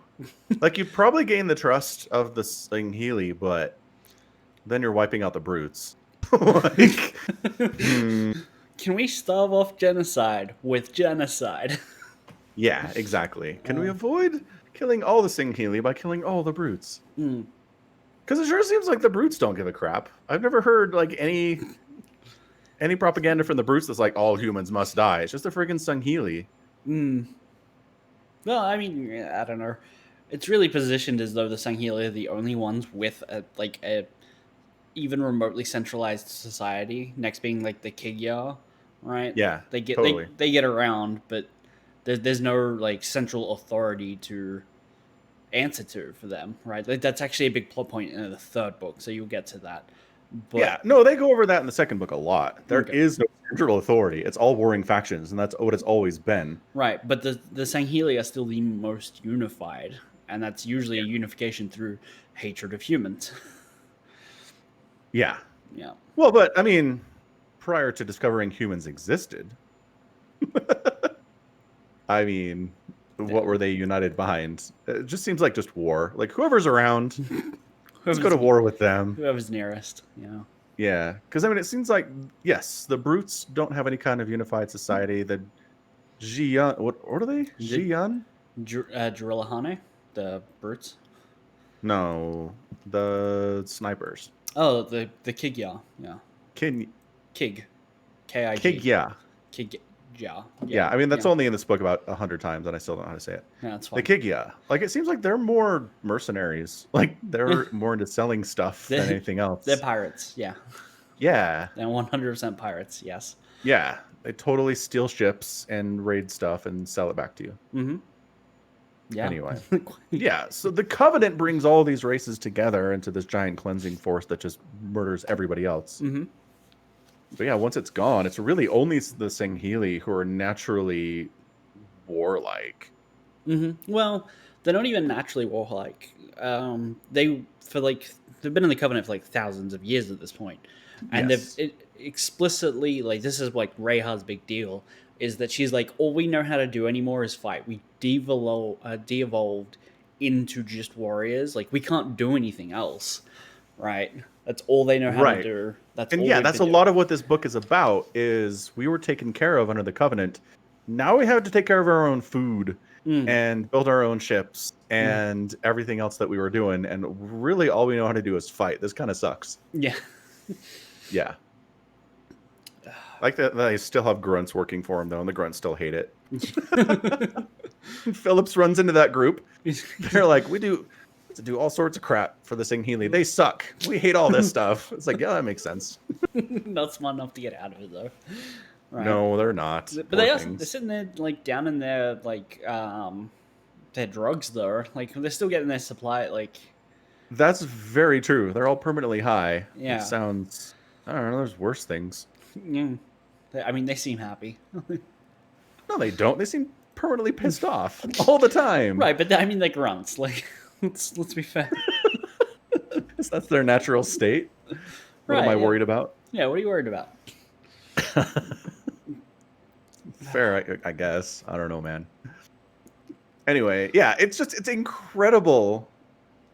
Speaker 3: Like, you probably gain the trust of the Singhili, but then you're wiping out the brutes. Like,
Speaker 2: Can we stave off genocide with genocide?
Speaker 3: Yeah, exactly. Can we avoid killing all the Singhili by killing all the brutes? Because it sure seems like the brutes don't give a crap. I've never heard like any propaganda from the brutes that's like all humans must die. It's just a freaking Singhili.
Speaker 2: Well, I mean, I don't know. It's really positioned as though the Singhili are the only ones with a even remotely centralized society. Next being like the Kigya, right?
Speaker 3: Yeah,
Speaker 2: they get
Speaker 3: totally.
Speaker 2: they get around, but there's no like central authority to answer to for them, right? Like, that's actually a big plot point in the third book, so you'll get to that. But,
Speaker 3: yeah, no, they go over that in the second book a lot. There is no central authority. It's all warring factions, and that's what it's always been.
Speaker 2: Right, but the Singhili are still the most unified, and that's usually a unification through hatred of humans.
Speaker 3: Yeah.
Speaker 2: Yeah.
Speaker 3: Well, but I mean, prior to discovering humans existed, I mean, what were they united behind? It just seems like just war. Like whoever's around, let's go to war with them.
Speaker 2: Whoever's nearest,
Speaker 3: Yeah, because I mean, it seems like yes, the brutes don't have any kind of unified society. The Jian, what are they? Jian?
Speaker 2: Jirillahane, the brutes.
Speaker 3: No, the snipers.
Speaker 2: Oh, the Kigya, yeah. Kig, K-I-G.
Speaker 3: Kigya.
Speaker 2: Kig, yeah.
Speaker 3: Yeah, I mean, that's only in this book about 100 times, and I still don't know how to say it.
Speaker 2: Yeah, that's fine.
Speaker 3: The Kigya. Like, it seems like they're more mercenaries. Like, they're more into selling stuff than anything else.
Speaker 2: They're pirates, yeah.
Speaker 3: Yeah.
Speaker 2: They're 100% pirates, yes.
Speaker 3: Yeah, they totally steal ships and raid stuff and sell it back to you.
Speaker 2: Yeah.
Speaker 3: Anyway. Yeah, so the Covenant brings all these races together into this giant cleansing force that just murders everybody else. But yeah, once it's gone, it's really only the Singhili who are naturally warlike.
Speaker 2: Well, they're not even naturally warlike. They've been in the Covenant for like thousands of years at this point, and they've explicitly, like, this is like Rhaehar's big deal, is that she's like, all we know how to do anymore is fight. We de-evolved into just warriors. Like, we can't do anything else, right? That's all they know how to do. That's a lot of what this book is about. Is we were taken care of under the Covenant. Now we have to take care of our own food and build our own ships and everything else that we were doing. And really, all we know how to do is fight. This kind of sucks. Yeah.
Speaker 3: Yeah. Like that, they still have grunts working for them though, and the grunts still hate it. Phillips runs into that group. They're like, we do all sorts of crap for the Singhili. They suck. We hate all this stuff. It's like, yeah, that makes sense.
Speaker 2: Not smart enough to get out of it though. right?
Speaker 3: No, they're not.
Speaker 2: But
Speaker 3: Poor
Speaker 2: they're
Speaker 3: things.
Speaker 2: sitting there like down in their their drugs though. Like they're still getting their supply. Like
Speaker 3: That's very true. They're all permanently high, which
Speaker 2: yeah,
Speaker 3: sounds. I don't know. There's worse things.
Speaker 2: yeah. I mean, they seem happy.
Speaker 3: No, they don't. They seem permanently pissed off all the time.
Speaker 2: Right, but I mean, like grunts. Like let's be fair.
Speaker 3: That's their natural state. What am
Speaker 2: Right,
Speaker 3: I
Speaker 2: yeah.
Speaker 3: worried about?
Speaker 2: Yeah, what are you worried about?
Speaker 3: Fair, I guess. I don't know, man. Anyway, yeah, it's incredible.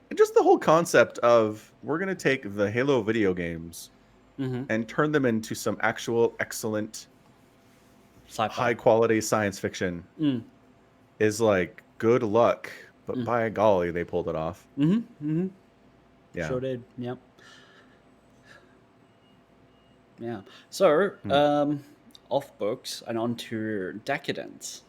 Speaker 3: And just the whole concept of we're going to take the Halo video games
Speaker 2: Mm-hmm.
Speaker 3: and turn them into some actual excellent,
Speaker 2: Sci-fi.
Speaker 3: high quality science fiction
Speaker 2: Mm.
Speaker 3: is like good luck. But
Speaker 2: Mm.
Speaker 3: by golly, they pulled it off.
Speaker 2: Mm-hmm. Mm-hmm.
Speaker 3: Yeah.
Speaker 2: Sure did. Yep. Yeah. So, off books and on to Decadence.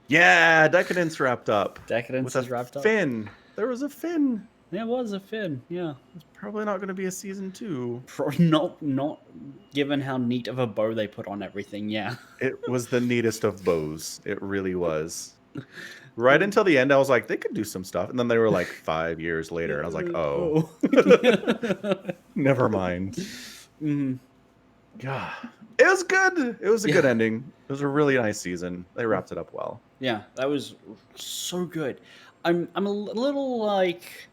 Speaker 3: Yeah, Decadence wrapped up.
Speaker 2: Decadence
Speaker 3: with
Speaker 2: is
Speaker 3: a
Speaker 2: wrapped up.
Speaker 3: fin. There was a fin.
Speaker 2: There was a fin. Yeah.
Speaker 3: It's probably not going to be a season 2.
Speaker 2: Not given how neat of a bow they put on everything. Yeah.
Speaker 3: It was the neatest of bows. It really was. Right until the end, I was like, they could do some stuff. And then they were like 5 years later. And I was like, oh. Never mind.
Speaker 2: Mm-hmm.
Speaker 3: Yeah. It was good. It was a good ending. It was a really nice season. They wrapped it up well.
Speaker 2: Yeah, that was so good. I'm a little like,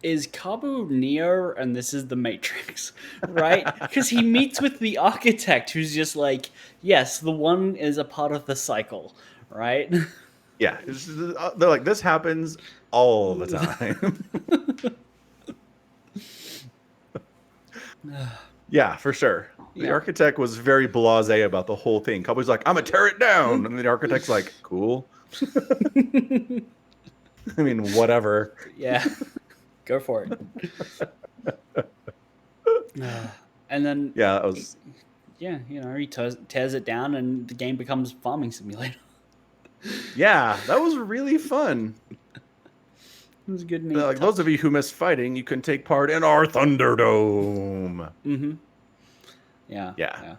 Speaker 2: is Cabo Neo and this is the Matrix, right? Because he meets with the architect who's just like, yes, the one is a part of the cycle, right?
Speaker 3: Yeah. They're like, this happens all the time. Yeah, for sure. The
Speaker 2: Yeah.
Speaker 3: architect was very blasé about the whole thing. Cowboy's like, I'm gonna tear it down. And the architect's like, cool. I mean, whatever.
Speaker 2: Yeah, go for it. And then
Speaker 3: Yeah, that was.
Speaker 2: yeah, you know, he tears it down and the game becomes farming simulator.
Speaker 3: Yeah, that was really fun.
Speaker 2: It was a good.
Speaker 3: Like those of you who missed fighting, you can take part in our Thunderdome.
Speaker 2: Mm-hmm. Yeah.
Speaker 3: Yeah.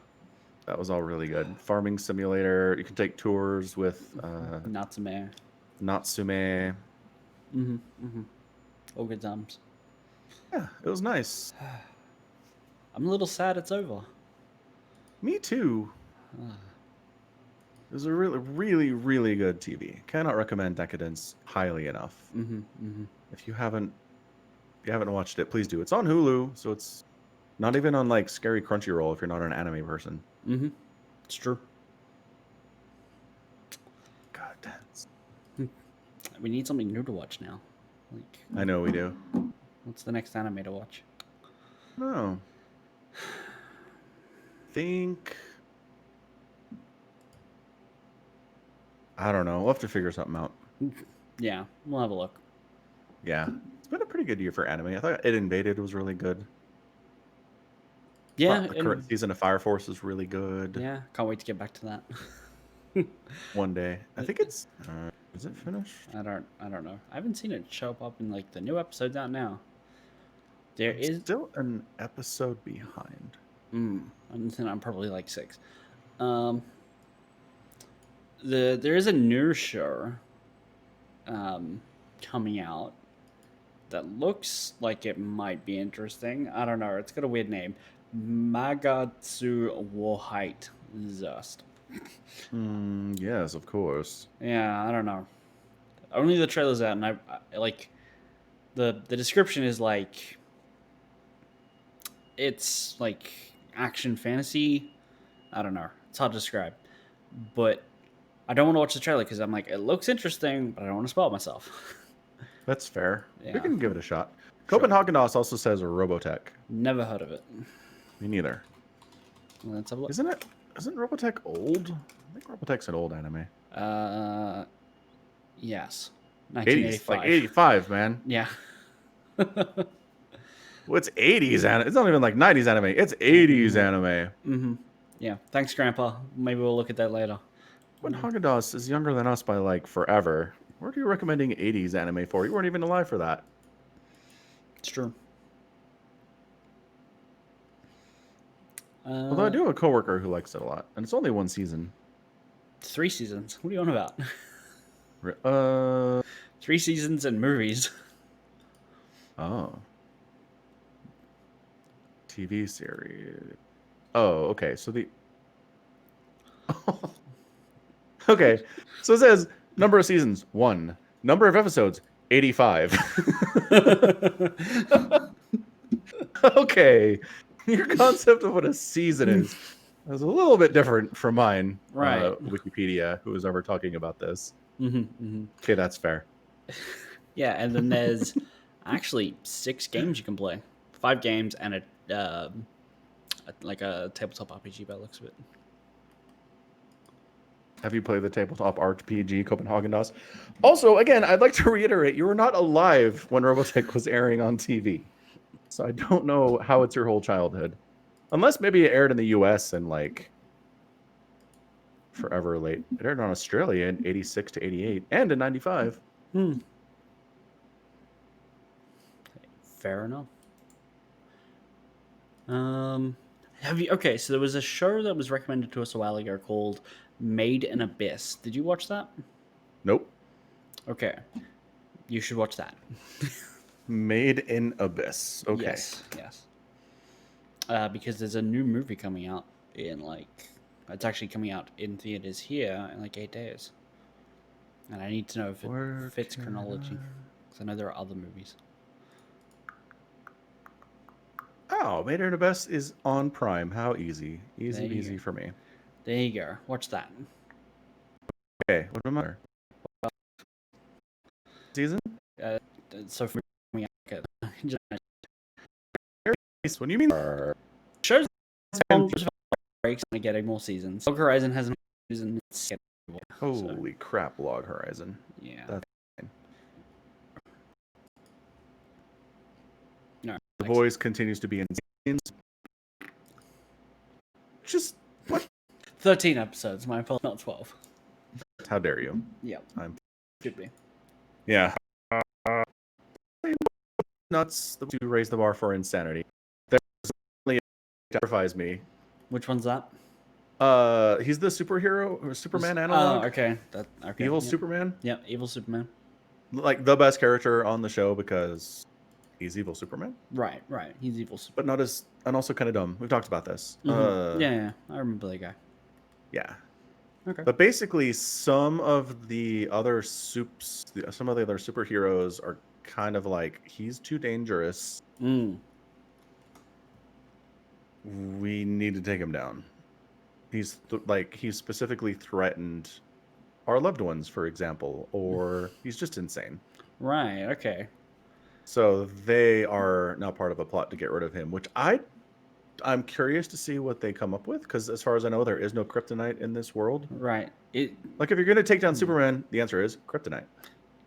Speaker 3: That was all really good. Farming simulator. You can take tours with
Speaker 2: Natsume.
Speaker 3: Natsume.
Speaker 2: Mm-hmm. Mm-hmm. All good times.
Speaker 3: Yeah, it was nice.
Speaker 2: I'm a little sad it's over.
Speaker 3: Me too. It was a really, really, really good TV. Cannot recommend Decadence highly enough.
Speaker 2: Mm-hmm. Mm-hmm.
Speaker 3: If you haven't watched it, please do. It's on Hulu, so it's not even on like Scary Crunchyroll if you're not an anime person.
Speaker 2: Mm-hmm. It's true.
Speaker 3: God, damn.
Speaker 2: We need something new to watch now. Like,
Speaker 3: I know we do.
Speaker 2: what's the next anime to watch?
Speaker 3: No. Think. I don't know. We'll have to figure something out.
Speaker 2: Yeah, we'll have a look.
Speaker 3: Yeah. It's been a pretty good year for anime. I thought It Invaded was really good.
Speaker 2: Yeah,
Speaker 3: The current season of Fire Force is really good.
Speaker 2: yeah, can't wait to get back to that.
Speaker 3: One day. I think it's. Is it finished?
Speaker 2: I don't know. I haven't seen it show up in like the new episodes out now. There
Speaker 3: It's
Speaker 2: is.
Speaker 3: still an episode behind.
Speaker 2: I'm probably like 6. There is a new show coming out that looks like it might be interesting. I don't know. It's got a weird name. Magatsu Wohite Zust.
Speaker 3: Yes, of course.
Speaker 2: Yeah, I don't know. Only the trailer's out, and I like the description is like it's like action fantasy. I don't know. It's hard to describe, but I don't want to watch the trailer because I'm like, it looks interesting, but I don't want to spoil myself.
Speaker 3: That's fair.
Speaker 2: Yeah.
Speaker 3: We can give it a shot.
Speaker 2: Sure.
Speaker 3: Copenhagen DOS also says Robotech.
Speaker 2: Never heard of it.
Speaker 3: Me neither.
Speaker 2: Let's have a look.
Speaker 3: Isn't Robotech old? I think Robotech's an old anime.
Speaker 2: Yes.
Speaker 3: 80s,
Speaker 2: 1985.
Speaker 3: like 85, man.
Speaker 2: Yeah.
Speaker 3: Well, it's 80s anime. It's not even like 90s anime. It's 80s anime.
Speaker 2: Mm-hmm. Yeah. Thanks, Grandpa. Maybe we'll look at that later.
Speaker 3: When Haagen-Dazs is younger than us by like forever, what are you recommending 80s anime for? You weren't even alive for that.
Speaker 2: It's true.
Speaker 3: Although I do have a coworker who likes it a lot, and it's only one season.
Speaker 2: 3 seasons. What are you on about?
Speaker 3: Uh
Speaker 2: 3 seasons and movies.
Speaker 3: oh. TV series. Oh, okay. So the okay. So it says number of seasons 1, number of episodes 85. Okay. Your concept of what a season is a little bit different from mine.
Speaker 2: Right.
Speaker 3: Wikipedia, who was ever talking about this.
Speaker 2: Mm-hmm.
Speaker 3: Okay, that's fair.
Speaker 2: Yeah, and then there's actually 6 games you can play. 5 games and like a tabletop RPG by the looks of it.
Speaker 3: Have you played the tabletop RPG Copenhagen DOS? Also, again, I'd like to reiterate, you were not alive when Robotech was airing on TV. So I don't know how it's your whole childhood. Unless maybe it aired in the US and like forever late. It aired on Australia in 86 to 88 and in 95.
Speaker 2: Fair enough. Okay, so there was a show that was recommended to us a while ago called Made in Abyss. Did you watch that?
Speaker 3: Nope.
Speaker 2: Okay. You should watch that.
Speaker 3: Made in Abyss. Okay.
Speaker 2: Yes. Because there's a new movie coming out in it's actually coming out in theaters here in like 8 days. And I need to know if it fits chronology. Because I know there are other movies.
Speaker 3: Oh, Made in Abyss is on Prime. How easy. Easy
Speaker 2: There you
Speaker 3: peasy
Speaker 2: go.
Speaker 3: for me.
Speaker 2: There you go. Watch that.
Speaker 3: Okay, what am I? Season?
Speaker 2: So for me,
Speaker 3: When you mean
Speaker 2: shows breaks and getting more seasons. Log Horizon has an season.
Speaker 3: holy crap, Log Horizon.
Speaker 2: Yeah.
Speaker 3: That's fine.
Speaker 2: No.
Speaker 3: The Boys continues to be insane. Just what?
Speaker 2: 13 episodes. My fault, not 12.
Speaker 3: How dare you?
Speaker 2: Yeah. Should be.
Speaker 3: Yeah. Nuts to raise the bar for insanity. There's only terrifies me.
Speaker 2: Which one's that?
Speaker 3: He's the superhero or Superman analog.
Speaker 2: Oh, okay. Okay.
Speaker 3: Evil Superman.
Speaker 2: Yeah, evil Superman.
Speaker 3: Like the best character on the show because he's evil Superman.
Speaker 2: Right. He's evil Superman.
Speaker 3: But not as, and also kind of dumb. We've talked about this.
Speaker 2: Yeah, I remember that guy.
Speaker 3: Yeah.
Speaker 2: Okay.
Speaker 3: But basically, some of the other superheroes are kind of like, he's too dangerous. We need to take him down. He's he's specifically threatened our loved ones, for example, or he's just insane.
Speaker 2: Right. Okay.
Speaker 3: So they are now part of a plot to get rid of him, which I'm curious to see what they come up with, because as far as I know, there is no kryptonite in this world.
Speaker 2: Right.
Speaker 3: Like, if you're going to take down Superman, the answer is kryptonite.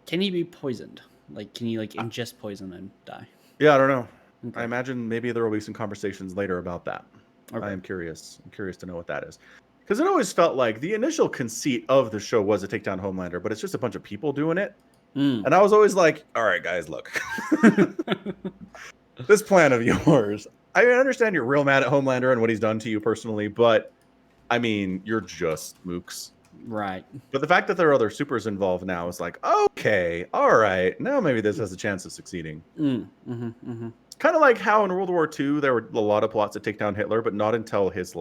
Speaker 2: Can he be poisoned? Like, can he ingest poison and die?
Speaker 3: Yeah, I don't know.
Speaker 2: Okay.
Speaker 3: I imagine maybe there will be some conversations later about that.
Speaker 2: Okay.
Speaker 3: I am curious. I'm curious to know what that is. Because it always felt like the initial conceit of the show was to take down Homelander, but it's just a bunch of people doing it. And I was always like, all right, guys, look. This plan of yours, I understand you're real mad at Homelander and what he's done to you personally, but I mean, you're just mooks.
Speaker 2: Right.
Speaker 3: But the fact that there are other supers involved now is like, okay, all right, now maybe this has a chance of succeeding. Kind of like how in World War II, there were a lot of plots to take down Hitler, but not until his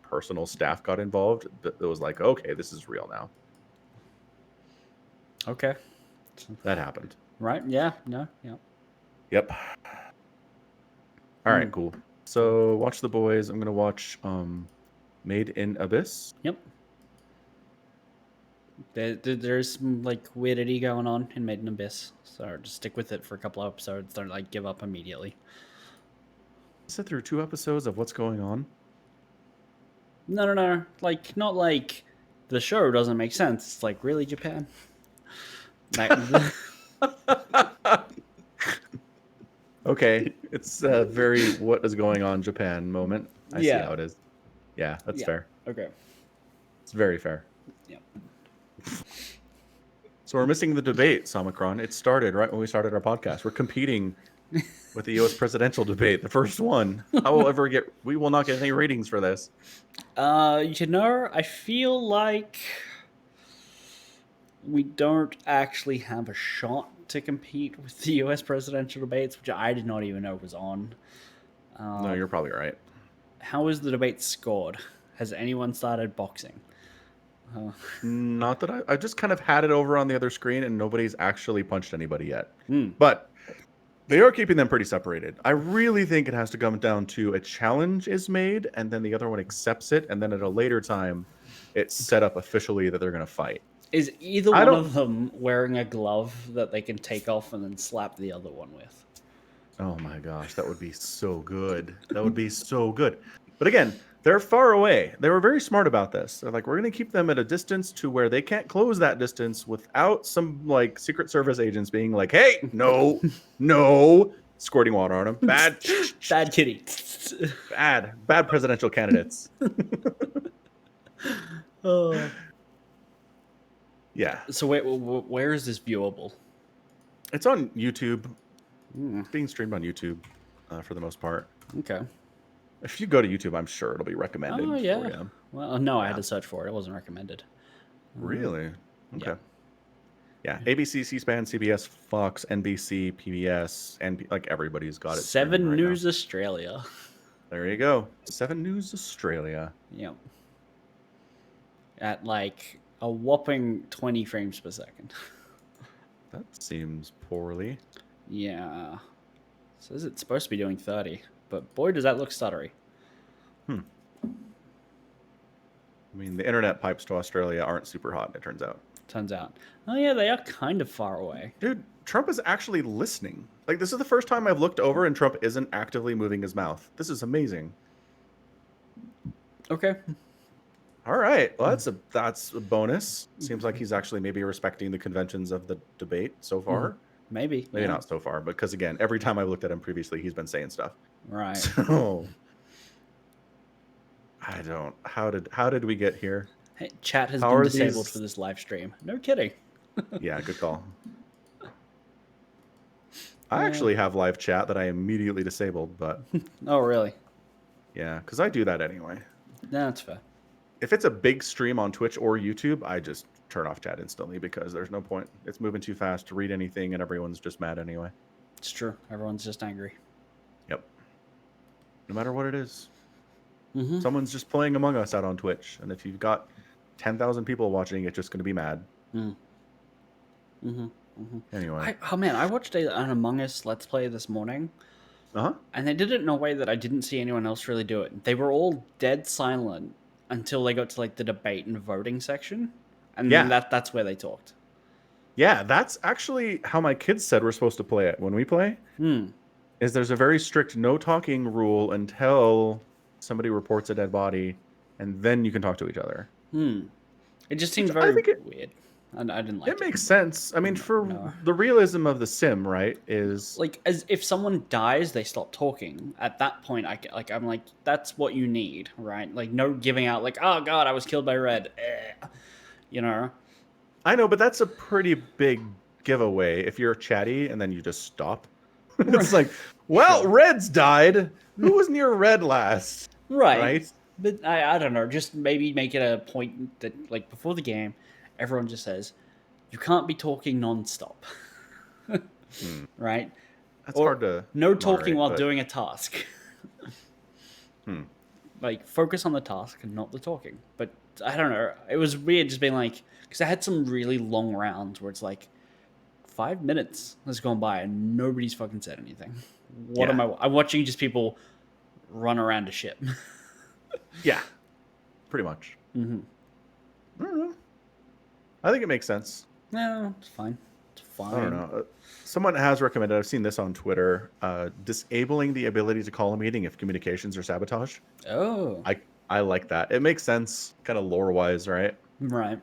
Speaker 3: personal staff got involved. It was like, okay, this is real now.
Speaker 2: Okay.
Speaker 3: That happened.
Speaker 2: Right. Yeah. No. Yeah.
Speaker 3: Yep. All right, cool. So watch The Boys. I'm going to watch Made in Abyss.
Speaker 2: Yep. There's some weirdity going on in Made in Abyss, so just stick with it for a couple of episodes. Don't give up immediately.
Speaker 3: Sit through 2 episodes of what's going on.
Speaker 2: No. Not like the show doesn't make sense. It's really Japan.
Speaker 3: Okay, it's a very what is going on Japan moment. I see how it is. Yeah, that's fair.
Speaker 2: Okay.
Speaker 3: It's very fair.
Speaker 2: Yeah.
Speaker 3: So we're missing the debate, Samicron. It started right when we started our podcast. We're competing with the U.S. presidential debate, the first one. We will not get any ratings for this.
Speaker 2: I feel like we don't actually have a shot to compete with the U.S. presidential debates, which I did not even know was on.
Speaker 3: No, you're probably right.
Speaker 2: How is the debate scored? Has anyone started boxing?
Speaker 3: Not that I just kind of had it over on the other screen, and nobody's actually punched anybody yet.
Speaker 2: Mm.
Speaker 3: But they are keeping them pretty separated. I really think it has to come down to a challenge is made, and then the other one accepts it, and then at a later time, it's set up officially that they're going to fight.
Speaker 2: Is either one of them wearing a glove that they can take off and then slap the other one with?
Speaker 3: Oh my gosh, that would be so good. That would be so good. But again, they're far away. They were very smart about this. They're like, we're going to keep them at a distance to where they can't close that distance without some like Secret Service agents being like, hey, no, squirting water on them. Bad
Speaker 2: kitty.
Speaker 3: Bad presidential candidates.
Speaker 2: Oh.
Speaker 3: Yeah.
Speaker 2: So where is this viewable?
Speaker 3: It's on YouTube. It's being streamed on YouTube for the most part.
Speaker 2: Okay.
Speaker 3: If you go to YouTube, I'm sure it'll be recommended.
Speaker 2: Oh, yeah.
Speaker 3: For you.
Speaker 2: Well, no, I had to search for it. It wasn't recommended.
Speaker 3: Really? Okay. Yeah. ABC, C-SPAN, CBS, Fox, NBC, PBS, and like everybody's got it.
Speaker 2: 7 News Australia.
Speaker 3: There you go. 7 News Australia.
Speaker 2: Yep. At like a whopping 20 frames per second.
Speaker 3: That seems poorly.
Speaker 2: Yeah. Says it's supposed to be doing 30, but boy, does that look stuttery.
Speaker 3: I mean, the internet pipes to Australia aren't super hot, it turns out.
Speaker 2: Oh, yeah, they are kind of far away.
Speaker 3: Dude, Trump is actually listening. Like, this is the first time I've looked over and Trump isn't actively moving his mouth. This is amazing.
Speaker 2: Okay.
Speaker 3: All right. Well, that's a bonus. Seems like he's actually maybe respecting the conventions of the debate so far.
Speaker 2: Maybe
Speaker 3: not so far, because again, every time I've looked at him previously, he's been saying stuff.
Speaker 2: Right.
Speaker 3: So how did we get here?
Speaker 2: Hey, chat has been disabled for this live stream. No kidding.
Speaker 3: Yeah, good call. I actually have live chat that I immediately disabled, but
Speaker 2: oh, really?
Speaker 3: Yeah, because I do that anyway.
Speaker 2: No, that's fair.
Speaker 3: If it's a big stream on Twitch or YouTube, I just turn off chat instantly because there's no point. It's moving too fast to read anything, and everyone's just mad anyway.
Speaker 2: It's true. Everyone's just angry.
Speaker 3: Yep. No matter what it is. Someone's just playing Among Us out on Twitch, and if you've got 10,000 people watching, it's just going to be mad. Anyway.
Speaker 2: I watched an Among Us Let's Play this morning. And they did it in a way that I didn't see anyone else really do it. They were all dead silent until they got to like the debate and voting section. And then that's where they talked.
Speaker 3: Yeah, that's actually how my kids said we're supposed to play it when we play. Is there's a very strict no talking rule until somebody reports a dead body, and then you can talk to each other.
Speaker 2: It just seems very weird. I didn't like it.
Speaker 3: It makes sense. I mean, the realism of the sim, right, is
Speaker 2: like as if someone dies, they stop talking. At that point, I'm like, that's what you need, right? Like no giving out, like, oh god, I was killed by Red, you know.
Speaker 3: I know, but that's a pretty big giveaway if you're chatty and then you just stop. It's like, well, Red's died. Who was near Red last? Right.
Speaker 2: But I don't know. Just maybe make it a point that like before the game, everyone just says, you can't be talking nonstop. Right?
Speaker 3: That's hard to
Speaker 2: no talking while doing a task. Like, focus on the task and not the talking. But, I don't know. It was weird just being like... Because I had some really long rounds where it's like... 5 minutes has gone by and nobody's fucking said anything. What am I... I'm watching just people run around a ship.
Speaker 3: Yeah. Pretty much. I don't know. I think it makes sense.
Speaker 2: No, it's fine. It's fine.
Speaker 3: I don't know. Someone has recommended, I've seen this on Twitter, disabling the ability to call a meeting if communications are sabotage.
Speaker 2: Oh.
Speaker 3: I like that. It makes sense, kind of lore-wise, right?
Speaker 2: Right.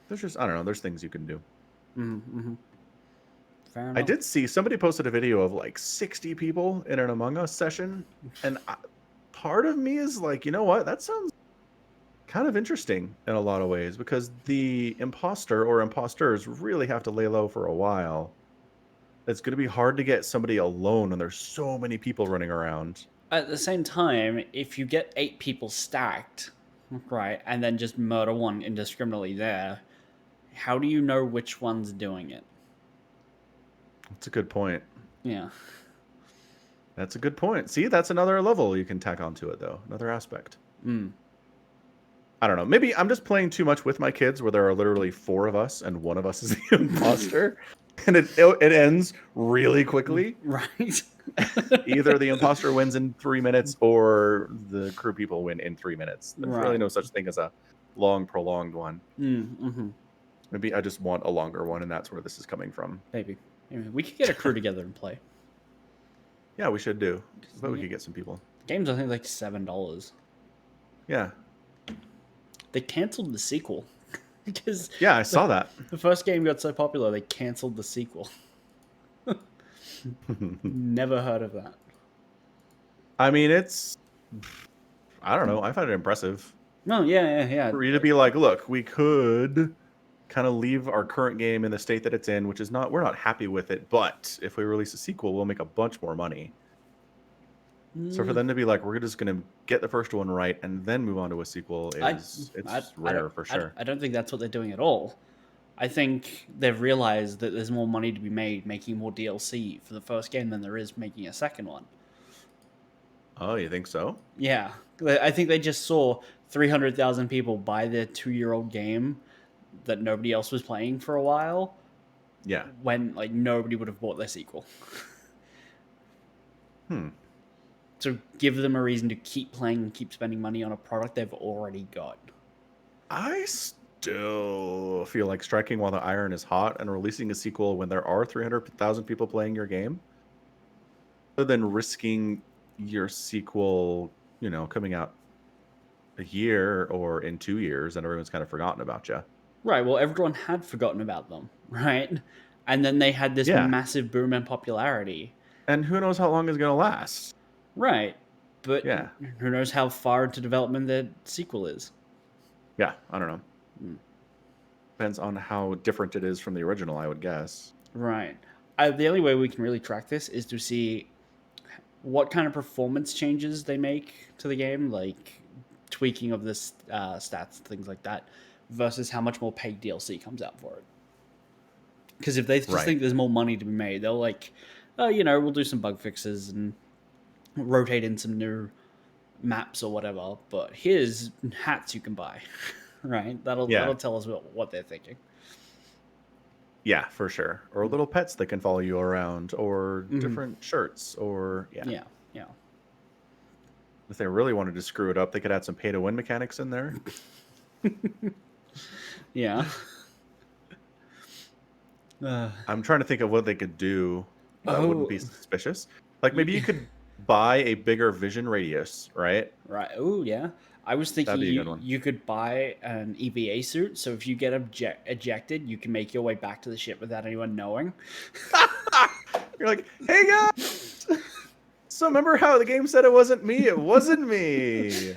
Speaker 3: There's just, I don't know, there's things you can do.
Speaker 2: Fair enough.
Speaker 3: I did see, somebody posted a video of like 60 people in an Among Us session, and part of me is like, you know what, that sounds kind of interesting in a lot of ways, because the imposter or imposters really have to lay low for a while it's going to be hard to get somebody alone when there's so many people running around.
Speaker 2: At the same time, if you get 8 people stacked, right, and then just murder one indiscriminately there, how do you know which one's doing it?
Speaker 3: That's a good point.
Speaker 2: Yeah.
Speaker 3: That's a good point. See, that's another level you can tack onto it, though. Another aspect. I don't know. Maybe I'm just playing too much with my kids where there are literally 4 of us and one of us is the imposter. And it ends really quickly.
Speaker 2: Right.
Speaker 3: Either the imposter wins in 3 minutes or the crew people win in 3 minutes. There's really no such thing as a long, prolonged one. Maybe I just want a longer one, and that's where this is coming from.
Speaker 2: Maybe. We could get a crew together and play.
Speaker 3: Yeah, we should do. But we could get some people.
Speaker 2: Game's, I think, like $7.
Speaker 3: Yeah.
Speaker 2: They canceled the sequel. Because
Speaker 3: yeah, I saw that.
Speaker 2: The first game got so popular, they canceled the sequel. Never heard of that.
Speaker 3: I mean, I don't know. I find it impressive.
Speaker 2: No, yeah.
Speaker 3: For you to be like, look, we could kind of leave our current game in the state that it's in, which is we're not happy with it, but if we release a sequel, we'll make a bunch more money. So for them to be like, we're just going to get the first one right and then move on to a sequel it's rare for sure.
Speaker 2: I don't think that's what they're doing at all. I think they've realized that there's more money to be made making more DLC for the first game than there is making a second one.
Speaker 3: Oh, you think so?
Speaker 2: Yeah. I think they just saw 300,000 people buy their 2-year-old game that nobody else was playing for a while.
Speaker 3: Yeah.
Speaker 2: When like nobody would have bought their sequel. So give them a reason to keep playing and keep spending money on a product they've already got.
Speaker 3: I still feel like striking while the iron is hot and releasing a sequel when there are 300,000 people playing your game, other than risking your sequel, coming out a year or in 2 years and everyone's kind of forgotten about you.
Speaker 2: Right. Well, everyone had forgotten about them, right? And then they had this massive boom in popularity.
Speaker 3: And who knows how long it's going to last.
Speaker 2: Right. But who knows how far into development the sequel is.
Speaker 3: Yeah, I don't know. Depends on how different it is from the original, I would guess.
Speaker 2: Right. The only way we can really track this is to see what kind of performance changes they make to the game, like tweaking of the stats, things like that, versus how much more paid DLC comes out for it. Because if they just think there's more money to be made, they'll we'll do some bug fixes and rotate in some new maps or whatever, but here's hats you can buy. Right? That'll tell us what they're thinking.
Speaker 3: Yeah, for sure. Or little pets that can follow you around, or different shirts, or
Speaker 2: Yeah.
Speaker 3: If they really wanted to screw it up, they could add some pay-to-win mechanics in there.
Speaker 2: Yeah.
Speaker 3: I'm trying to think of what they could do that wouldn't be suspicious. Like maybe you could buy a bigger vision radius, right?
Speaker 2: Right. Oh, yeah. I was thinking you could buy an EVA suit, so if you get ejected, you can make your way back to the ship without anyone knowing.
Speaker 3: You're like, hey guys! So remember how the game said it wasn't me? It wasn't me!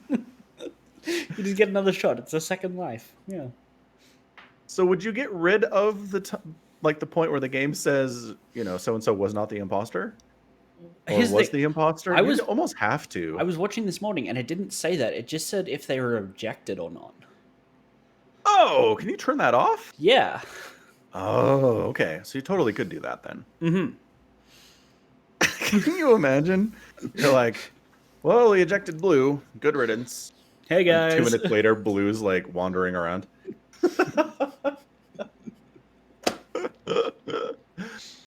Speaker 2: You just get another shot. It's a second life. Yeah.
Speaker 3: So would you get rid of the point where the game says, so-and-so was not the imposter? Or was the imposter? You'd almost have to.
Speaker 2: I was watching this morning, and it didn't say that. It just said if they were ejected or not.
Speaker 3: Oh, can you turn that off?
Speaker 2: Yeah.
Speaker 3: Oh, okay. So you totally could do that then. Mm-hmm. Can you imagine? You're like, well, we ejected Blue. Good riddance.
Speaker 2: Hey, guys.
Speaker 3: And 2 minutes later, Blue's like wandering around.